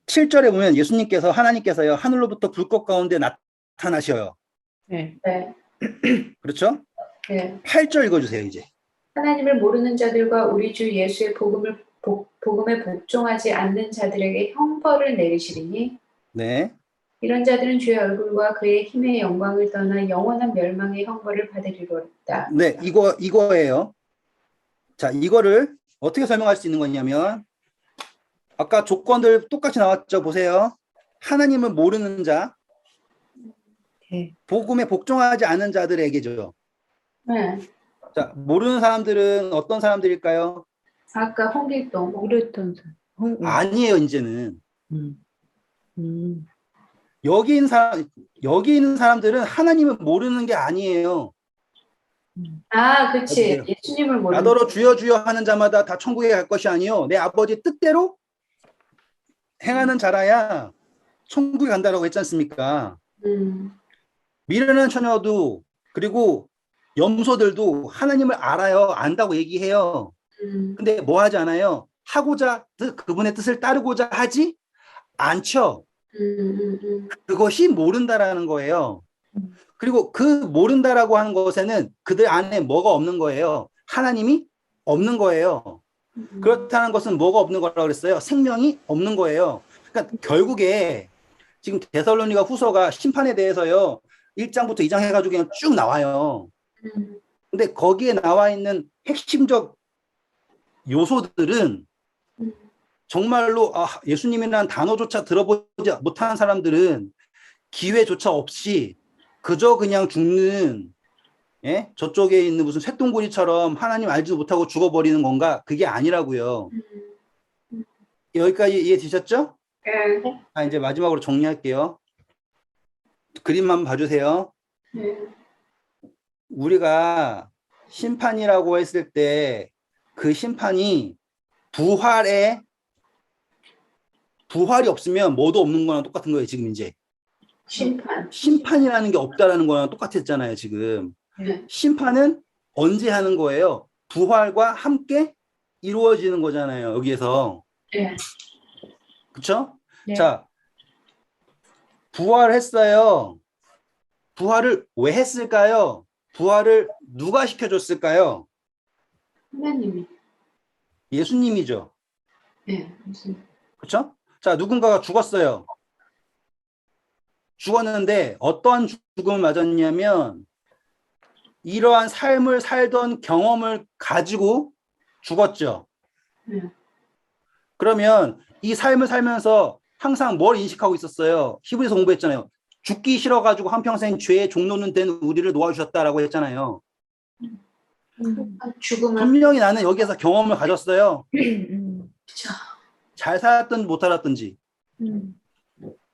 7절에 보면 예수님께서 하나님께서요 하늘로부터 불꽃 가운데 나타나셔요. 네. 네. 그렇죠? 네. 8절 읽어주세요 이제. 하나님을 모르는 자들과 우리 주 예수의 복음에 복종하지 않는 자들에게 형벌을 내리시리니 네. 이런 자들은 주의 얼굴과 그의 힘의 영광을 떠나 영원한 멸망의 형벌을 받으리로다. 네, 이거예요. 자, 이거를 어떻게 설명할 수 있는 거냐면 아까 조건들 똑같이 나왔죠. 보세요. 하나님을 모르는 자, 네. 복음에 복종하지 않은 자들에게죠. 네. 자, 모르는 사람들은 어떤 사람들일까요? 아까 홍길동. 모르던 사람. 아니에요, 이제는. 음. 음. 여기 있는 사람들은 하나님을 모르는 게 아니에요. 아, 그치. 어디세요? 예수님을 모르는. 나더러 주여 주여 하는 자마다 다 천국에 갈 것이 아니요 내 아버지 뜻대로 행하는 자라야 천국에 간다라고 했지 않습니까? 미련한 처녀도 그리고 염소들도 하나님을 알아요. 안다고 얘기해요. 근데 뭐 하지 않아요? 하고자 그분의 뜻을 따르고자 하지 않죠. 그것이 모른다라는 거예요. 그리고 그 모른다라고 하는 것에는 그들 안에 뭐가 없는 거예요. 하나님이 없는 거예요. 그렇다는 것은 뭐가 없는 거라고 그랬어요? 생명이 없는 거예요. 그러니까 결국에 지금 데살로니가 후서가 심판에 대해서요. 1장부터 2장 해가지고 그냥 쭉 나와요. 근데 거기에 나와 있는 핵심적 요소들은 정말로 예수님이라는 단어조차 들어보지 못하는 사람들은 기회조차 없이 그저 그냥 죽는 예? 저쪽에 있는 무슨 쇳덩구리처럼 하나님 알지도 못하고 죽어버리는 건가? 그게 아니라고요. 여기까지 이해되셨죠? 네. 이제 마지막으로 정리할게요. 그림만 봐주세요. 네. 우리가 심판이라고 했을 때 그 심판이 부활이 없으면 뭐도 없는 거랑 똑같은 거예요, 지금 이제. 심판이라는 게 없다라는 거랑 똑같았잖아요, 지금. 네. 심판은 언제 하는 거예요? 부활과 함께 이루어지는 거잖아요, 여기에서. 네. 그쵸? 네. 자, 부활했어요. 부활을 왜 했을까요? 부활을 누가 시켜줬을까요? 하나님이. 예수님이죠. 네. 무슨. 그쵸? 자, 누군가가 죽었어요. 죽었는데 어떠한 죽음을 맞았냐면 이러한 삶을 살던 경험을 가지고 죽었죠. 네. 그러면 이 삶을 살면서 항상 뭘 인식하고 있었어요? 히브리서 공부했잖아요. 죽기 싫어가지고 한평생 죄의 종로는 된 우리를 놓아주셨다라고 했잖아요. 죽음을. 분명히 나는 여기에서 경험을 가졌어요. 그쵸. 잘 살았든지 못 살았든지.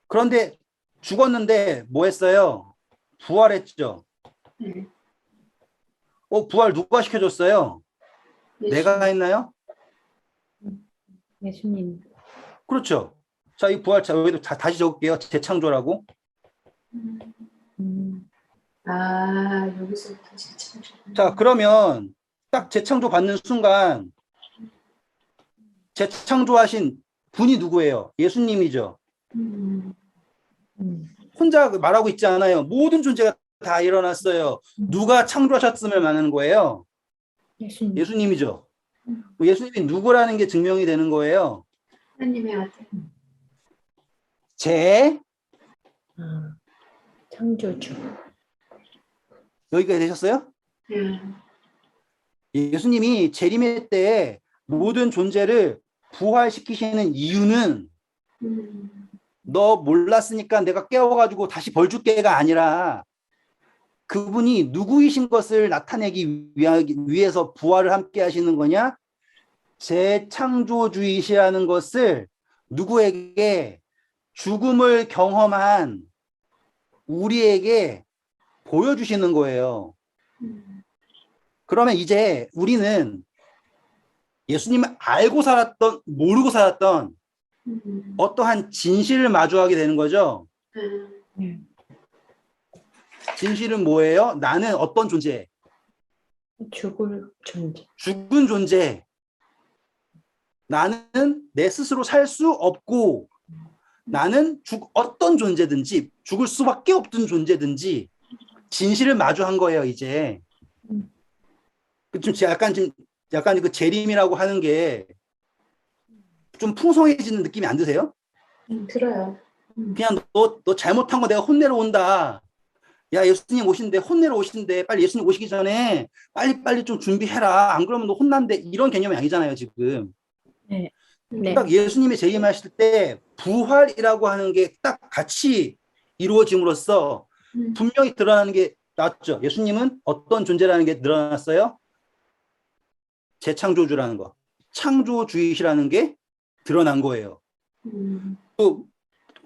그런데 죽었는데 뭐 했어요? 부활했죠. 네. 부활 누가 시켜줬어요? 내가 예수님. 했나요? 예수님. 그렇죠. 자, 이 부활, 자, 여기도 다시 적을게요. 재창조라고. 여기서부터 재창조. 자, 그러면 딱 재창조 받는 순간 재창조하신 분이 누구예요? 예수님이죠. 혼자 말하고 있지 않아요. 모든 존재가 다 일어났어요. 누가 창조하셨음을 말하는 거예요? 예수님. 예수님이죠. 예수님이 누구라는 게 증명이 되는 거예요. 하나님의 아들. 창조주. 여기까지 되셨어요? 네. 예수님이 재림의 때에 모든 존재를 부활시키시는 이유는 너 몰랐으니까 내가 깨워가지고 다시 벌 줄게가 아니라 그분이 누구이신 것을 나타내기 위해서 부활을 함께 하시는 거냐? 재창조주이시라는 것을 누구에게? 죽음을 경험한 우리에게 보여주시는 거예요. 그러면 이제 우리는 예수님을 알고 살았던, 모르고 살았던 어떠한 진실을 마주하게 되는 거죠. 네. 진실은 뭐예요? 나는 어떤 존재? 죽을 존재. 죽은 존재. 나는 내 스스로 살 수 없고, 나는 어떤 존재든지, 죽을 수밖에 없던 존재든지, 진실을 마주한 거예요, 이제. 좀 약간 그 재림이라고 하는 게 좀 풍성해지는 느낌이 안 드세요? 들어요. 그냥 너 잘못한 거 내가 혼내러 온다. 야, 예수님 오신대, 혼내러 오신대. 빨리 예수님 오시기 전에 빨리 좀 준비해라. 안 그러면 너 혼난대. 이런 개념이 아니잖아요, 지금. 네. 네. 딱 예수님이 재림하실 때 부활이라고 하는 게 딱 같이 이루어짐으로써 분명히 드러나는 게 나왔죠. 예수님은 어떤 존재라는 게 드러났어요? 재창조주라는 거. 창조주의시라는 게 드러난 거예요. 또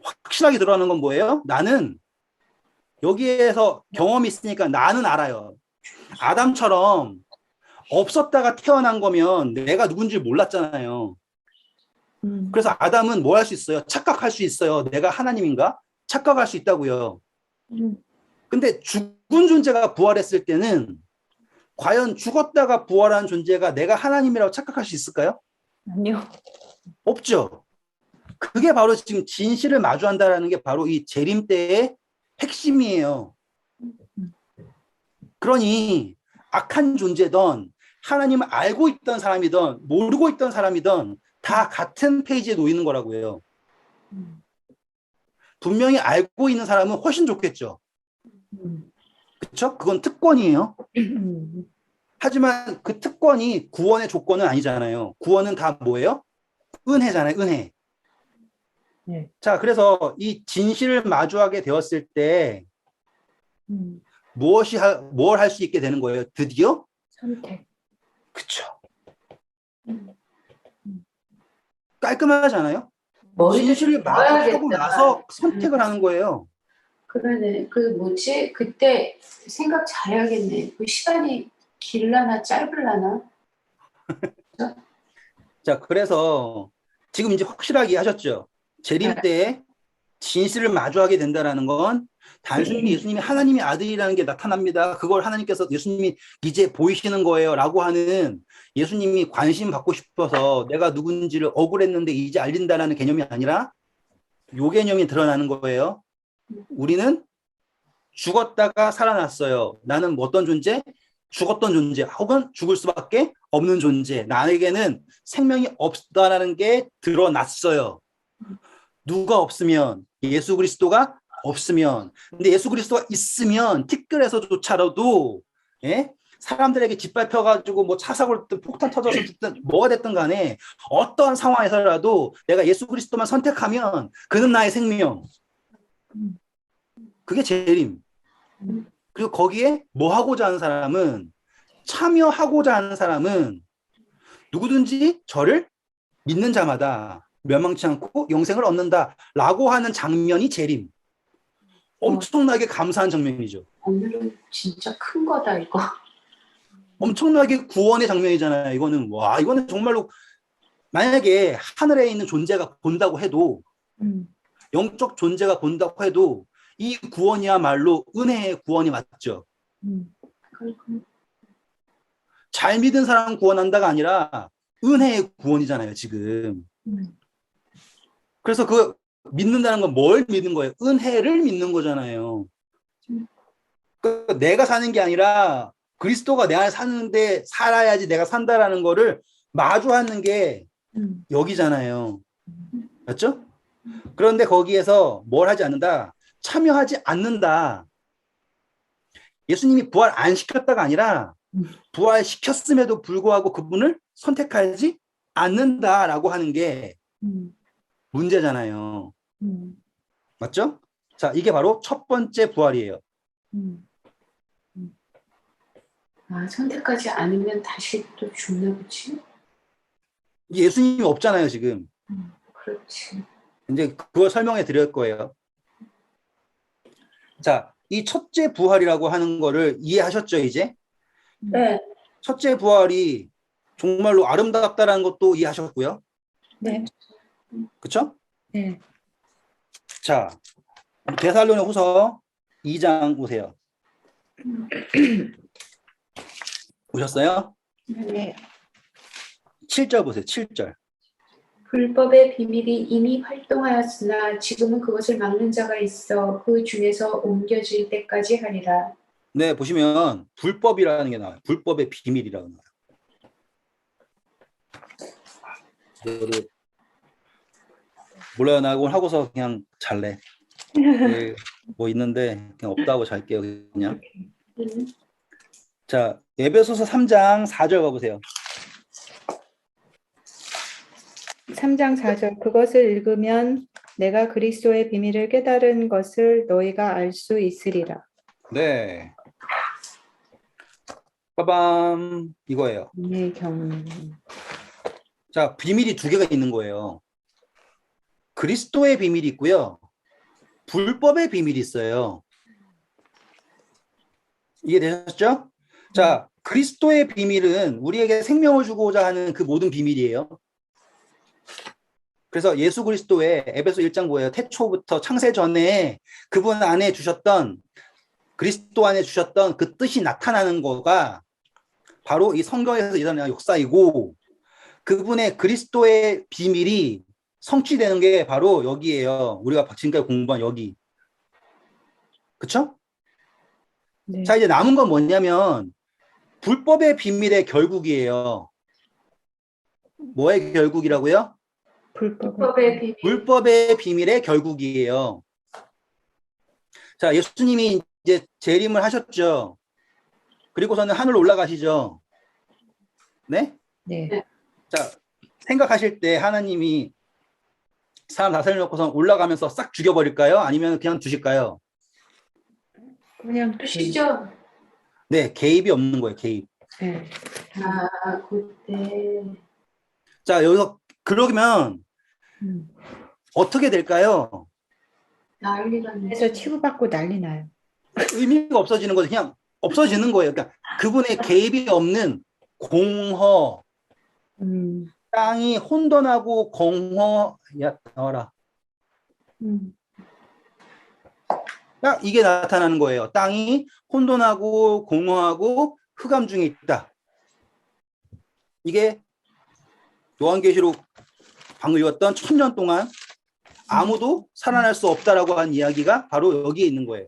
확실하게 드러나는 건 뭐예요? 나는 여기에서 경험이 있으니까 나는 알아요. 아담처럼 없었다가 태어난 거면 내가 누군지 몰랐잖아요. 그래서 아담은 뭐 할 수 있어요? 착각할 수 있어요. 내가 하나님인가? 착각할 수 있다고요. 근데 죽은 존재가 부활했을 때는 과연 죽었다가 부활한 존재가 내가 하나님이라고 착각할 수 있을까요? 아니요. 없죠. 그게 바로 지금 진실을 마주한다라는 게 바로 이 재림 때의 핵심이에요. 그러니 악한 존재든 하나님을 알고 있던 사람이든 모르고 있던 사람이든 다 같은 페이지에 놓이는 거라고요. 분명히 알고 있는 사람은 훨씬 좋겠죠. 그렇죠? 그건 특권이에요. 하지만 그 특권이 구원의 조건은 아니잖아요. 구원은 다 뭐예요? 은혜잖아요. 은혜. 네. 자, 그래서 이 진실을 마주하게 되었을 때 뭘 할 수 있게 되는 거예요? 드디어? 선택. 그쵸. 깔끔하지 않아요? 진실을 마주하고 나서 선택을 하는 거예요. 그러네. 그 뭐지? 그때 생각 잘해야겠네. 그 시간이 길라나 짧을라나? 자, 그래서 지금 이제 확실하게 하셨죠. 재림 때에 진실을 마주하게 된다라는 건 단순히 예수님이 하나님의 아들이라는 게 나타납니다. 그걸 하나님께서 예수님이 이제 보이시는 거예요. 라고 하는 예수님이 관심 받고 싶어서 내가 누군지를 억울했는데 이제 알린다라는 개념이 아니라 요 개념이 드러나는 거예요. 우리는 죽었다가 살아났어요. 나는 어떤 존재? 죽었던 존재 혹은 죽을 수밖에 없는 존재. 나에게는 생명이 없다라는 게 드러났어요. 누가 없으면 예수 그리스도가 없으면. 근데 예수 그리스도가 있으면 티끌에서조차라도 사람들에게 짓밟혀가지고 뭐 차 사고를 듣든 폭탄 터져서 듣든 뭐가 됐든 간에 어떠한 상황에서라도 내가 예수 그리스도만 선택하면 그는 나의 생명. 그게 재림. 그리고 거기에 뭐 하고자 하는 사람은 참여하고자 하는 사람은 누구든지 저를 믿는 자마다 멸망치 않고 영생을 얻는다라고 하는 장면이 재림. 엄청나게 감사한 장면이죠. 오늘은 진짜 큰 거다 이거. 엄청나게 구원의 장면이잖아요. 이거는 정말로 만약에 하늘에 있는 존재가 본다고 해도 영적 존재가 본다고 해도 이 구원이야말로 은혜의 구원이 맞죠. 잘 믿은 사람 구원한다가 아니라 은혜의 구원이잖아요, 지금. 그래서 그 믿는다는 건 뭘 믿는 거예요? 은혜를 믿는 거잖아요. 그러니까 내가 사는 게 아니라 그리스도가 내 안에 사는데 살아야지 내가 산다라는 거를 마주하는 게 여기잖아요. 맞죠? 그런데 거기에서 뭘 하지 않는다? 참여하지 않는다. 예수님이 부활 안 시켰다가 아니라 부활시켰음에도 불구하고 그분을 선택하지 않는다라고 하는 게 문제잖아요. 맞죠? 자, 이게 바로 첫 번째 부활이에요. 아, 선택하지 않으면 다시 또 죽나 보지? 예수님이 없잖아요, 지금. 그렇지. 이제 그걸 설명해 드릴 거예요. 자, 이 첫째 부활이라고 하는 거를 이해하셨죠, 이제? 네. 첫째 부활이 정말로 아름답다라는 것도 이해하셨고요. 네. 그쵸? 네. 자, 데살로니 후서 2장 오세요. 오셨어요? 네. 7절 보세요, 7절. 불법의 비밀이 이미 활동하였으나 지금은 그것을 막는 자가 있어 그 중에서 옮겨질 때까지 하리라. 네, 보시면 불법이라는 게 나와요. 불법의 비밀이라고 나와요. 이거를 몰라요. 나 오늘 하고서 그냥 잘래. 네, 뭐 있는데 그냥 없다고 잘게요, 그냥. 자, 에베소서 3장 4절 봐보세요. 3장 4절 그것을 읽으면 내가 그리스도의 비밀을 깨달은 것을 너희가 알 수 있으리라. 네. 빠밤 이거예요. 네, 경. 자, 비밀이 두 개가 있는 거예요. 그리스도의 비밀이 있고요. 불법의 비밀이 있어요. 이해되셨죠? 자, 그리스도의 비밀은 우리에게 생명을 주고자 하는 그 모든 비밀이에요. 그래서 예수 그리스도의 에베소 1장 뭐예요? 태초부터 창세 전에 그분 안에 주셨던 그리스도 안에 주셨던 그 뜻이 나타나는 거가 바로 이 성경에서 일어나는 역사이고 그분의 그리스도의 비밀이 성취되는 게 바로 여기에요. 우리가 지금까지 공부한 여기. 그쵸? 네. 자, 이제 남은 건 뭐냐면 불법의 비밀의 결국이에요. 뭐의 결국이라고요? 불법의 비밀. 불법의 비밀의 결국이에요. 자, 예수님이 이제 재림을 하셨죠. 그리고서는 하늘로 올라가시죠. 네? 네. 자, 생각하실 때 하나님이 사람 다 살려놓고서 올라가면서 싹 죽여버릴까요? 아니면 그냥 두실까요? 그냥 두시죠? 네, 개입이 없는 거예요, 개입. 네. 아, 그때. 자, 여기서 그러면 어떻게 될까요? 난리가 그래서 났죠. 치고받고 난리 나요. 의미가 없어지는 거죠. 그냥 없어지는 거예요. 그러니까 그분의 개입이 없는 공허, 음. 땅이 혼돈하고 공허, 야, 나와라. 딱 이게 나타나는 거예요. 땅이 혼돈하고 공허하고 흑암 중에 있다. 이게 요한계시록 방금 읽었던 1000년 동안 아무도 살아날 수 없다라고 한 이야기가 바로 여기에 있는 거예요.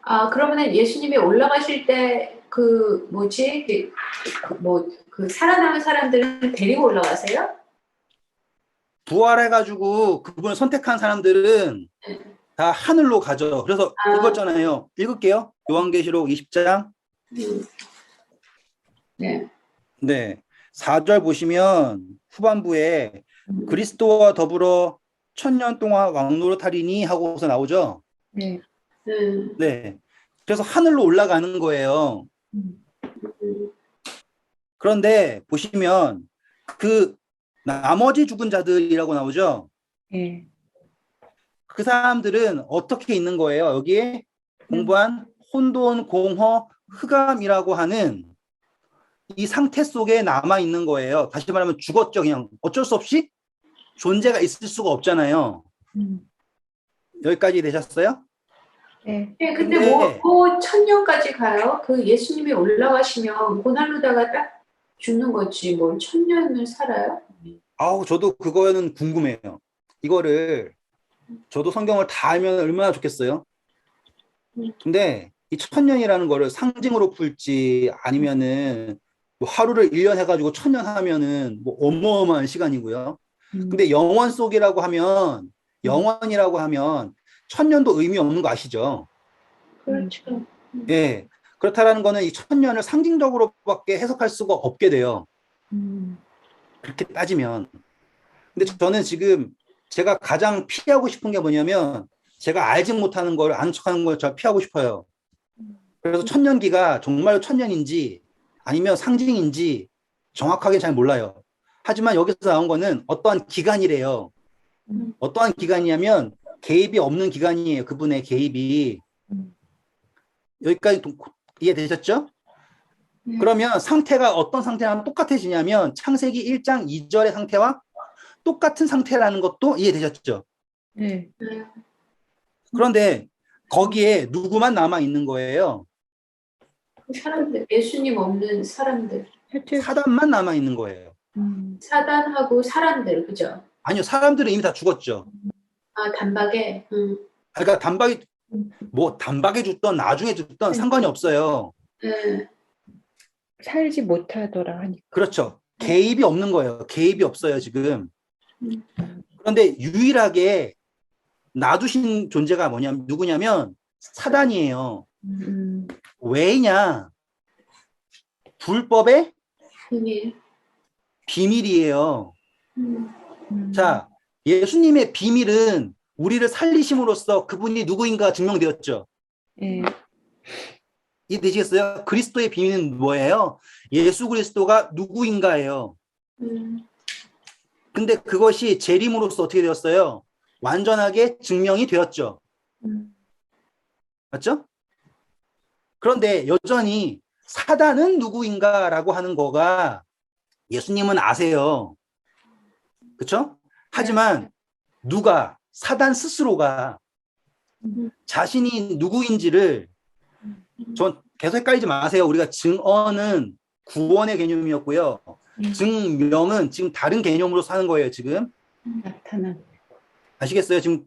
아, 그러면은 예수님이 올라가실 때 그 뭐지? 그 살아남은 사람들을 데리고 올라가세요? 부활해가지고 그분을 선택한 사람들은 다 하늘로 가죠. 그래서 읽었잖아요. 읽을게요. 요한계시록 20장. 네. 네. 4절 보시면 후반부에 그리스도와 더불어 1000년 동안 왕노릇하리니 하고서 나오죠. 네. 네. 그래서 하늘로 올라가는 거예요. 그런데 보시면 그 나머지 죽은 자들이라고 나오죠. 네. 그 사람들은 어떻게 있는 거예요? 여기에 공부한 혼돈, 공허, 흑암이라고 하는 이 상태 속에 남아 있는 거예요. 다시 말하면 죽었죠. 그냥 어쩔 수 없이 존재가 있을 수가 없잖아요. 여기까지 되셨어요? 네. 네, 근데 근데 뭐 1000년까지 가요? 그 예수님이 올라가시면 고난로다가 딱 죽는 거지. 뭘 1000년을 살아요? 아우 저도 그거는 궁금해요. 이거를 저도 성경을 다 알면 얼마나 좋겠어요. 근데 이 1000년이라는 거를 상징으로 풀지 아니면은 뭐 하루를 1년 해가지고 1000년 하면은 뭐 어마어마한 시간이고요. 근데 영원 속이라고 하면 영원이라고 하면 1000년도 의미 없는 거 아시죠? 그렇죠. 예. 그렇다라는 거는 이 1000년을 상징적으로밖에 해석할 수가 없게 돼요. 그렇게 따지면. 근데 저는 지금 제가 가장 피하고 싶은 게 뭐냐면 제가 알지 못하는 걸 아는 척하는 걸 저 피하고 싶어요. 그래서 천년기가 정말로 천년인지 아니면 상징인지 정확하게 잘 몰라요. 하지만 여기서 나온 거는 어떠한 기간이래요. 어떠한 기간이냐면 개입이 없는 기간이에요. 그분의 개입이. 여기까지 이해되셨죠? 네. 그러면 상태가 어떤 상태랑 똑같아지냐면 창세기 1장 2절의 상태와 똑같은 상태라는 것도 이해되셨죠? 네. 네. 그런데 거기에 누구만 남아 있는 거예요? 사람들, 예수님 없는 사람들, 실제 사단만 남아 있는 거예요. 사단하고 사람들, 그죠? 아니요, 사람들은 이미 다 죽었죠. 아, 단박에. 그러니까 단박에 죽던 나중에 죽던 상관이 없어요. 네. 살지 못하더라 하니까. 그렇죠. 개입이 없는 거예요. 개입이 없어요, 지금. 음. 그런데 유일하게 놔두신 존재가 누구냐면 사단이에요. 왜냐? 불법의 비밀. 비밀이에요. 음. 자, 예수님의 비밀은 우리를 살리심으로써 그분이 누구인가 증명되었죠. 예. 이해되시겠어요? 그리스도의 비밀은 뭐예요? 예수 그리스도가 누구인가예요. 근데 그것이 재림으로써 어떻게 되었어요? 완전하게 증명이 되었죠. 맞죠? 그런데 여전히 사단은 누구인가라고 하는 거가 예수님은 아세요. 그렇죠? 하지만 누가 사단 스스로가 자신이 누구인지를 전 계속 헷갈리지 마세요. 우리가 증언은 구원의 개념이었고요. 증명은 지금 다른 개념으로 사는 거예요. 지금 나타난. 아시겠어요? 지금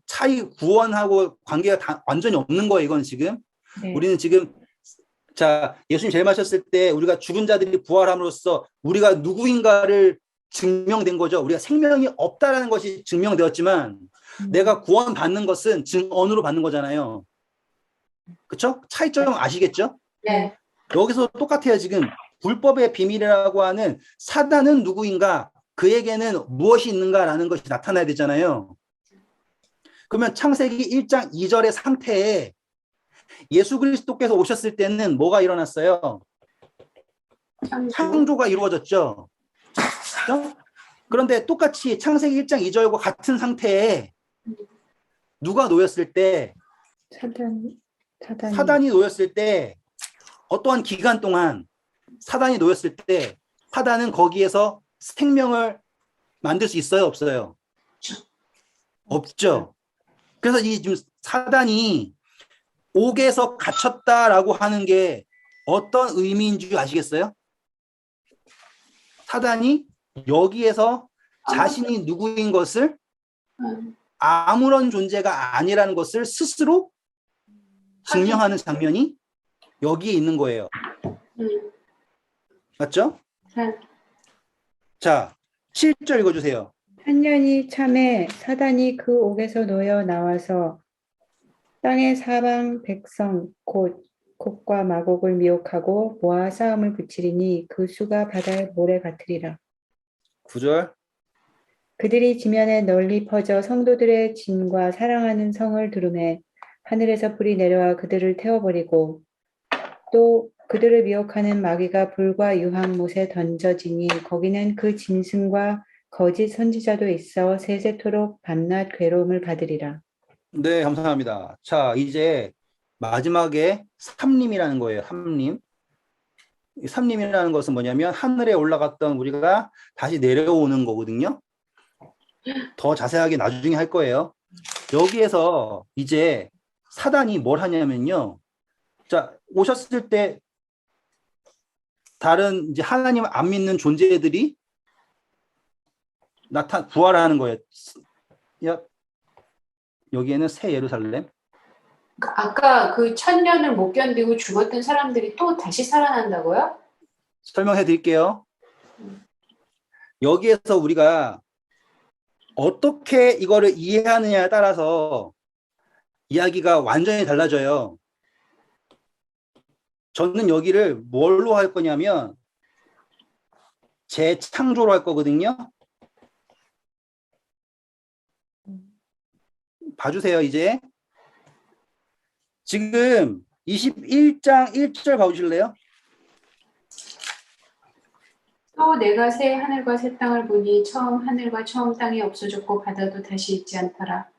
구원하고 관계가 완전히 없는 거예요. 이건 지금 네. 우리는 지금 자 예수님 재림하셨을 때 우리가 죽은 자들이 부활함으로써 우리가 누구인가를 증명된 거죠. 우리가 생명이 없다라는 것이 증명되었지만 내가 구원받는 것은 증언으로 받는 거잖아요. 그렇죠? 차이점 아시겠죠? 네. 여기서 똑같아요. 지금 불법의 비밀이라고 하는 사단은 누구인가, 그에게는 무엇이 있는가라는 것이 나타나야 되잖아요. 그러면 창세기 1장 2절의 상태에 예수 그리스도께서 오셨을 때는 뭐가 일어났어요? 창조가 이루어졌죠. 그렇죠? 그런데 똑같이 창세기 1장 2절과 같은 상태에 누가 놓였을 때 사단이 놓였을 때 어떠한 기간 동안 사단이 놓였을 때 사단은 거기에서 생명을 만들 수 있어요? 없어요? 없죠. 그래서 이 지금 사단이 옥에서 갇혔다라고 하는 게 어떤 의미인 줄 아시겠어요? 사단이 여기에서 자신이 누구인 것을 아무런 존재가 아니라는 것을 스스로 증명하는 장면이 여기에 있는 거예요. 맞죠? 네. 자, 7절 읽어주세요. 한년이 참에 사단이 그 옥에서 놓여 나와서 땅의 사방 백성 곧 곡과 마곡을 미혹하고 모아 싸움을 붙이리니 그 수가 바다의 모래 같으리라. 9절. 그들이 지면에 널리 퍼져 성도들의 진과 사랑하는 성을 두루매 하늘에서 불이 내려와 그들을 태워버리고 또 그들을 미혹하는 마귀가 불과 유황못에 던져지니 거기는 그 짐승과 거짓 선지자도 있어 세세토록 밤낮 괴로움을 받으리라. 네, 감사합니다. 자, 이제 마지막에 삼림이라는 거예요. 삼림. 이 삼림이라는 것은 뭐냐면 하늘에 올라갔던 우리가 다시 내려오는 거거든요. 더 자세하게 나중에 할 거예요. 여기에서 이제 사단이 뭘 하냐면요. 자, 오셨을 때 다른 이제 하나님 안 믿는 존재들이 부활하는 거예요. 여기에는 새 예루살렘. 아까 그 1000년을 못 견디고 죽었던 사람들이 또 다시 살아난다고요? 설명해 드릴게요. 여기에서 우리가 어떻게 이거를 이해하느냐에 따라서 이야기가 완전히 달라져요. 저는 여기를 뭘로 할 거냐면 재창조로 할 거거든요. 봐주세요. 이제 지금 21장 1절 봐주실래요? 또 내가 새 하늘과 새 땅을 보니 처음 하늘과 처음 땅이 없어졌고 바다도 다시 있지 않더라.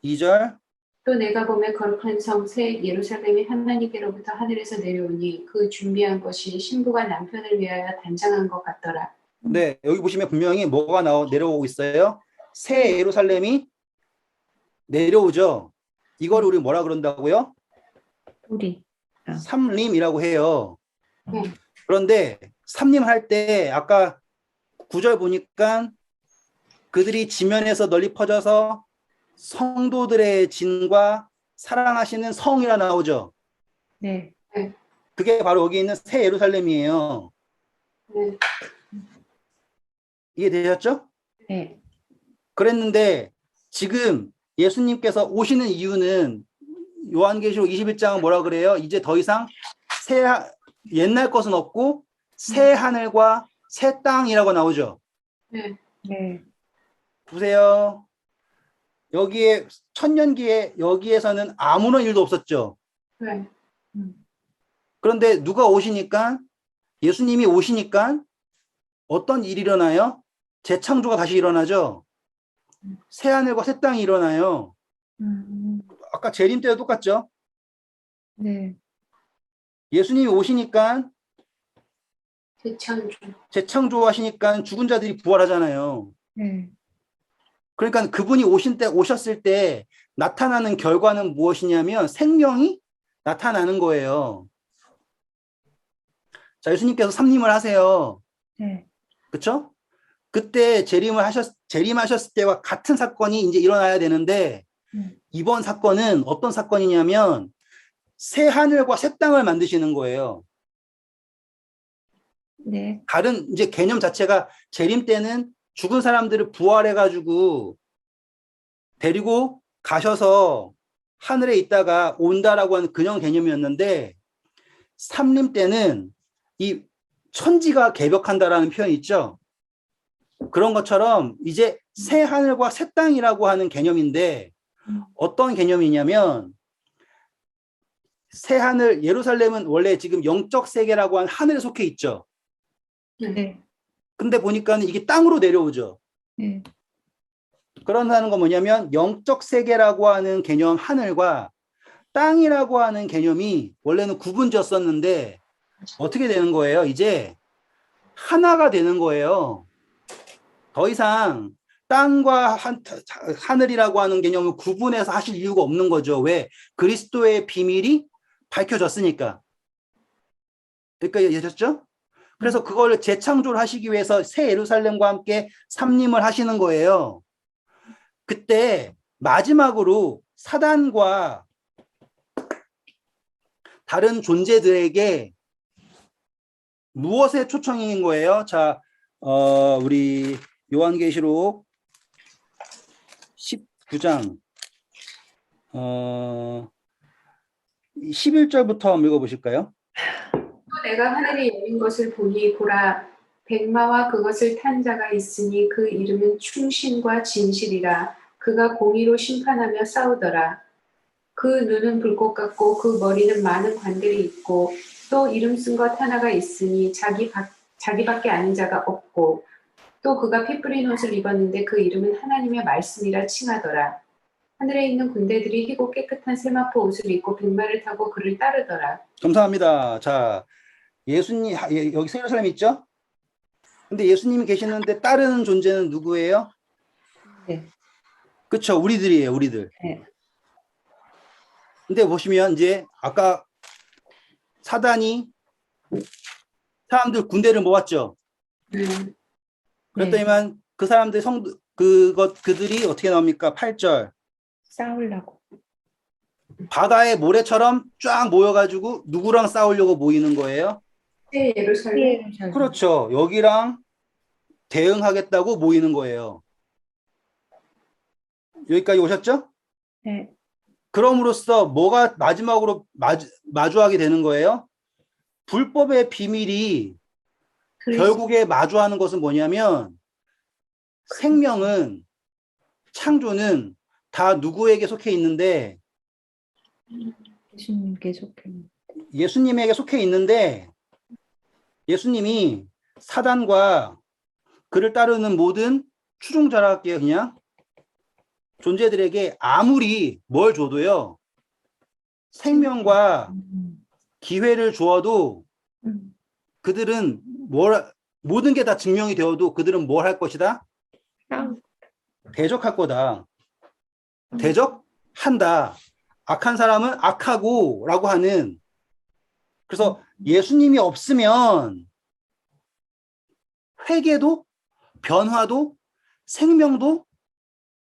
2절. 또 내가 보매 거룩한 성 새 예루살렘이 하나님께로부터 하늘에서 내려오니 그 준비한 것이 신부가 남편을 위하여 단장한 것 같더라. 네, 여기 보시면 분명히 뭐가 내려오고 있어요? 새 예루살렘이 내려오죠. 이걸 우리 뭐라 그런다고요? 우리. 삼림이라고 해요. 네. 그런데 삼림 할 때 아까 9절 보니까 그들이 지면에서 널리 퍼져서 성도들의 진과 사랑하시는 성이라 나오죠. 네. 그게 바로 여기 있는 새 예루살렘이에요. 네. 이해되셨죠? 네. 그랬는데 지금 예수님께서 오시는 이유는 요한계시록 21장은 뭐라 그래요? 이제 더 이상 옛날 것은 없고 새 하늘과 새 땅이라고 나오죠. 네. 네. 보세요. 여기에 천년기에 여기에서는 아무런 일도 없었죠. 네. 그런데 누가 오시니까 예수님이 오시니까 어떤 일이 일어나요? 재창조가 다시 일어나죠. 새 하늘과 새 땅이 일어나요. 아까 재림 때도 똑같죠. 네. 예수님이 오시니까 재창조. 재창조하시니까 죽은 자들이 부활하잖아요. 네. 그러니까 그분이 오셨을 때 나타나는 결과는 무엇이냐면 생명이 나타나는 거예요. 자, 예수님께서 삼림을 하세요. 네. 그렇죠? 그때 재림하셨을 때와 같은 사건이 이제 일어나야 되는데 이번 사건은 어떤 사건이냐면 새 하늘과 새 땅을 만드시는 거예요. 네. 다른 이제 개념 자체가 재림 때는 죽은 사람들을 부활해가지고 데리고 가셔서 하늘에 있다가 온다라고 하는 그런 개념이었는데 삼림 때는 이 천지가 개벽한다라는 표현이 있죠. 그런 것처럼 이제 새 하늘과 새 땅이라고 하는 개념인데 어떤 개념이냐면 새 하늘, 예루살렘은 원래 지금 영적 세계라고 하는 하늘에 속해 있죠. 네. 근데 보니까 이게 땅으로 내려오죠. 네. 그런다는 건 뭐냐면 영적 세계라고 하는 개념 하늘과 땅이라고 하는 개념이 원래는 구분지었었는데 어떻게 되는 거예요? 이제 하나가 되는 거예요. 더 이상 땅과 하늘이라고 하는 개념을 구분해서 하실 이유가 없는 거죠. 왜? 그리스도의 비밀이 밝혀졌으니까. 그러니까 이해하셨죠? 그래서 그걸 재창조를 하시기 위해서 새 예루살렘과 함께 삼림을 하시는 거예요. 그때 마지막으로 사단과 다른 존재들에게 무엇의 초청인 거예요? 자, 우리 요한계시록 19장 11절부터 한번 읽어보실까요? 또 내가 하늘이 열린 것을 보니 보라 백마와 그것을 탄 자가 있으니 그 이름은 충신과 진실이라. 그가 공의로 심판하며 싸우더라. 그 눈은 불꽃 같고 그 머리는 많은 관들이 있고 또 이름 쓴 것 하나가 있으니 자기밖에 아는 자가 없고 또 그가 피 뿌린 옷을 입었는데 그 이름은 하나님의 말씀이라 칭하더라. 하늘에 있는 군대들이 희고 깨끗한 세마포 옷을 입고 백마를 타고 그를 따르더라. 감사합니다. 자, 예수님 여기 새 예루살렘 있죠? 근데 예수님이 계시는데 따르는 존재는 누구예요? 네. 그렇죠. 우리들이에요. 우리들. 네. 근데 보시면 이제 아까 사단이 사람들 군대를 모았죠. 그랬더니만 그 사람들 그들이 어떻게 나옵니까? 8절. 싸우려고. 바다의 모래처럼 쫙 모여가지고 누구랑 싸우려고 모이는 거예요? 새 예루살렘. 그렇죠. 여기랑 대응하겠다고 모이는 거예요. 여기까지 오셨죠? 네. 그럼으로써 뭐가 마지막으로 마주하게 되는 거예요? 불법의 비밀이 결국에 마주하는 것은 뭐냐면 생명은 창조는 다 누구에게 속해 있는데 예수님께 속해. 예수님에게 속해 있는데 예수님이 사단과 그를 따르는 모든 추종자라 할게요. 그냥 존재들에게 아무리 뭘 줘도요. 생명과 기회를 주어도 음. 그들은 모든 게 다 증명이 되어도 그들은 뭘 할 것이다? 싸움. 대적할 거다. 대적한다. 악한 사람은 악하고 라고 하는 그래서 예수님이 없으면 회개도 변화도 생명도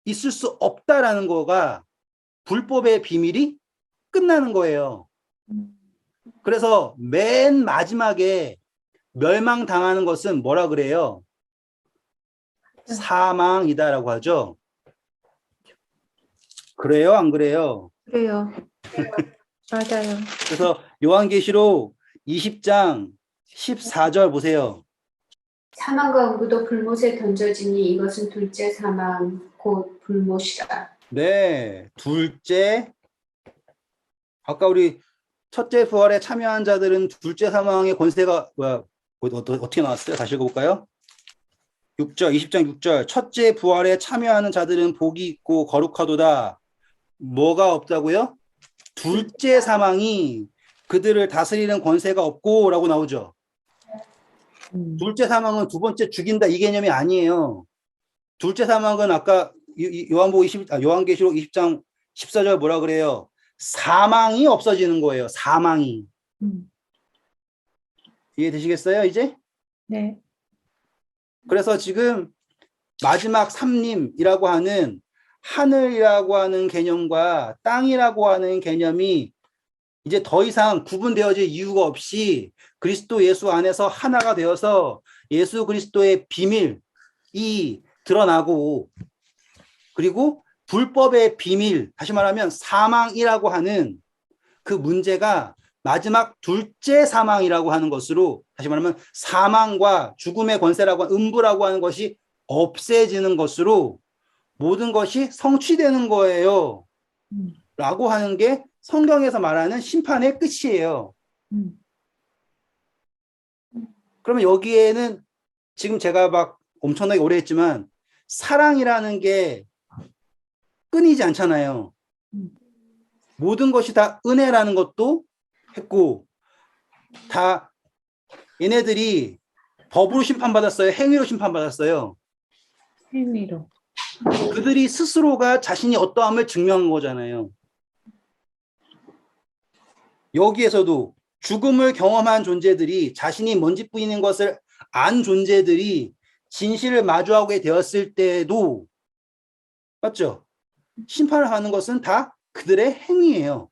있을 수 없다라는 거가 불법의 비밀이 끝나는 거예요. 그래서 맨 마지막에 멸망당하는 것은 뭐라 그래요? 사망이다라고 하죠. 그래요? 안 그래요? 그래요. 맞아요. 그래서 요한계시록 20장 14절 보세요. 사망과 음부도 불못에 던져지니 이것은 둘째 사망 곧 불못이라. 네, 둘째 아까 우리 첫째 부활에 참여한 자들은 둘째 사망의 권세가 어떻게 나왔어요? 다시 읽어볼까요? 6절, 20장 6절. 첫째 부활에 참여하는 자들은 복이 있고 거룩하도다. 뭐가 없다고요? 둘째 사망이 그들을 다스리는 권세가 없고 라고 나오죠. 둘째 사망은 두 번째 죽인다 이 개념이 아니에요. 둘째 사망은 아까 요한계시록 20장 14절 뭐라 그래요? 사망이 없어지는 거예요. 사망이. 이해되시겠어요, 이제? 네. 그래서 지금 마지막 삼림이라고 하는 하늘이라고 하는 개념과 땅이라고 하는 개념이 이제 더 이상 구분되어질 이유가 없이 그리스도 예수 안에서 하나가 되어서 예수 그리스도의 비밀이 드러나고 그리고 불법의 비밀, 다시 말하면 사망이라고 하는 그 문제가 마지막 둘째 사망이라고 하는 것으로 다시 말하면 사망과 죽음의 권세라고 하는 음부라고 하는 것이 없애지는 것으로 모든 것이 성취되는 거예요. 라고 하는 게 성경에서 말하는 심판의 끝이에요. 그러면 여기에는 지금 제가 막 엄청나게 오래 했지만 사랑이라는 게 끊이지 않잖아요. 모든 것이 다 은혜라는 것도 했고 다 얘네들이 법으로 심판받았어요? 행위로 심판받았어요? 행위로. 그들이 스스로가 자신이 어떠함을 증명한 거잖아요. 여기에서도 죽음을 경험한 존재들이 자신이 먼지 뿌리는 것을 안 존재들이 진실을 마주하게 되었을 때도 맞죠? 심판을 하는 것은 다 그들의 행위예요.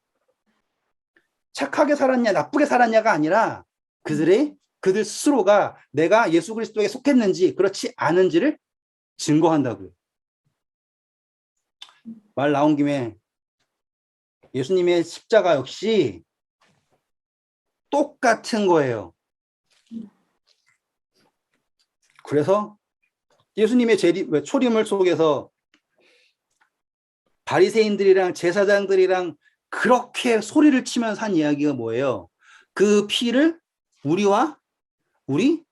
착하게 살았냐 나쁘게 살았냐가 아니라 그들 스스로가 내가 예수 그리스도에 속했는지 그렇지 않은지를 증거한다고요. 말 나온 김에 예수님의 십자가 역시 똑같은 거예요. 그래서 예수님의 초림을 속에서 바리새인들이랑 제사장들이랑 그렇게 소리를 치면서 한 이야기가 뭐예요? 그 피를 우리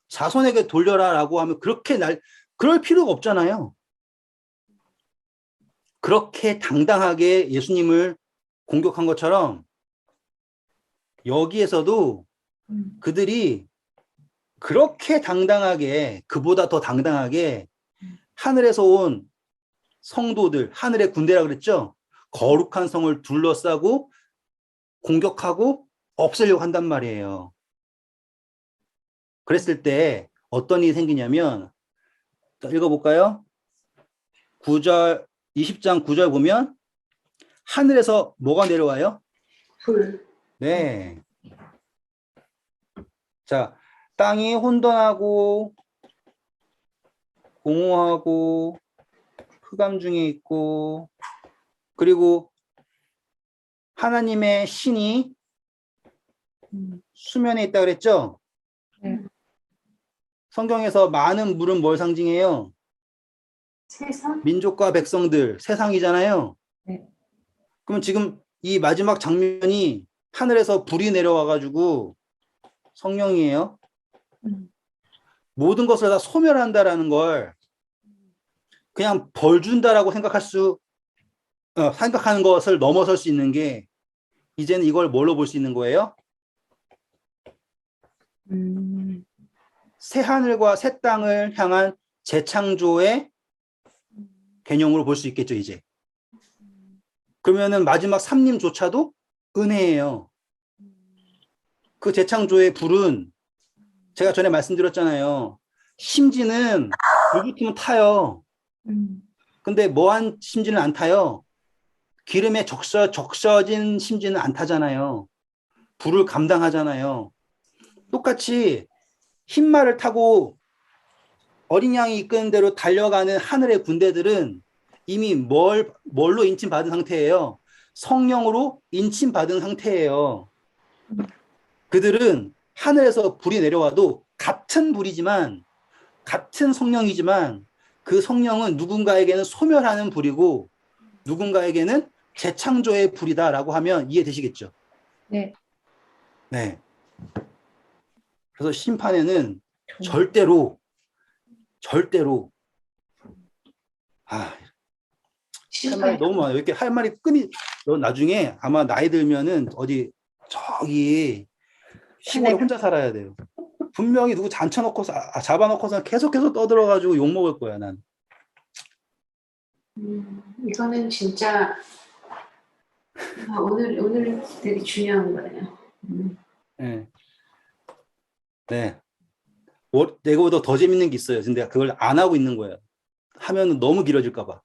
자손에게 돌려라라고 하면 그럴 필요가 없잖아요. 그렇게 당당하게 예수님을 공격한 것처럼 여기에서도 그들이 그렇게 당당하게 그보다 더 당당하게 하늘에서 온 성도들, 하늘의 군대라 그랬죠? 거룩한 성을 둘러싸고 공격하고 없애려고 한단 말이에요. 그랬을 때 어떤 일이 생기냐면 읽어볼까요? 9절 20장 9절 보면 하늘에서 뭐가 내려와요? 불. 네. 자, 땅이 혼돈하고 공허하고 흑암 중에 있고 그리고 하나님의 신이 수면에 있다 그랬죠? 네. 성경에서 많은 물은 뭘 상징해요? 세상? 민족과 백성들, 세상이잖아요. 네. 그럼 지금 이 마지막 장면이 하늘에서 불이 내려와가지고 성령이에요. 모든 것을 다 소멸한다라는 걸 그냥 벌 준다라고 생각하는 것을 넘어설 수 있는 게 이제는 이걸 뭘로 볼 수 있는 거예요? 새 하늘과 새 땅을 향한 재창조의 개념으로 볼 수 있겠죠, 이제. 그러면은 마지막 삼림조차도 은혜예요. 그 재창조의 불은 제가 전에 말씀드렸잖아요. 심지는 불 붙으면 타요. 근데 뭐한 심지는 안 타요? 기름에 적셔진 심지는 안 타잖아요. 불을 감당하잖아요. 똑같이 흰 말을 타고 어린 양이 이끄는 대로 달려가는 하늘의 군대들은 이미 뭘로 인침받은 상태예요? 성령으로 인침받은 상태예요. 그들은 하늘에서 불이 내려와도 같은 불이지만, 같은 성령이지만 그 성령은 누군가에게는 소멸하는 불이고 누군가에게는 재창조의 불이다라고 하면 이해되시겠죠? 네. 네. 그래서 심판에는 절대로 할 말이 너무 많아요. 이렇게 할 말이 너 나중에 아마 나이 들면은 어디 저기 시골에 혼자 살아야 돼요. 분명히 누구 잡아놓고서 계속해서 떠들어가지고 욕 먹을 거야, 난. 이거는 진짜 오늘 되게 중요한 거예요. 네. 네. 내가보다 더 재밌는 게 있어요. 근데 그걸 안 하고 있는 거예요. 하면은 너무 길어질까봐.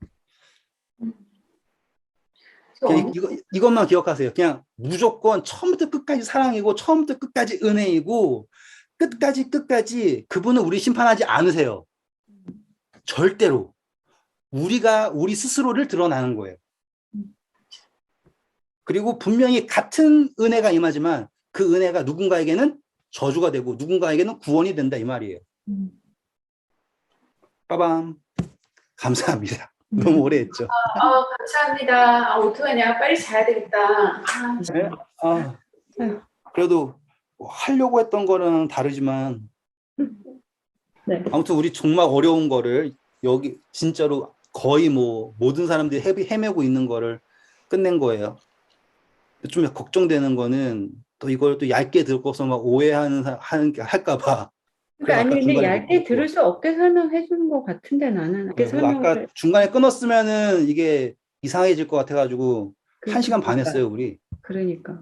이것만 기억하세요. 그냥 무조건 처음부터 끝까지 사랑이고 처음부터 끝까지 은혜이고 끝까지 그분은 우리 심판하지 않으세요. 절대로. 우리가 우리 스스로를 드러나는 거예요. 그리고 분명히 같은 은혜가 임하지만 그 은혜가 누군가에게는 저주가 되고 누군가에게는 구원이 된다 이 말이에요. 빠밤. 감사합니다. 너무 오래 했죠. 감사합니다. 어떡하냐. 빨리 자야 되겠다. 네? 그래도 하려고 했던 거는 다르지만 네. 아무튼 우리 정말 어려운 거를 여기 진짜로 거의 뭐 모든 사람들이 헤매고 있는 거를 끝낸 거예요. 좀 걱정되는 거는 또 이걸 또 얇게 들고서 막 할까봐. 그러니까 아니 근데 얇게 들을 수 없게 설명해 주는 것 같은데 나는 아까 중간에 끊었으면은 이게 이상해질 것 같아가지고 1시간 반 했어요 우리. 그러니까.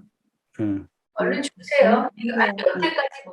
얼른 주세요. 이거 여태까지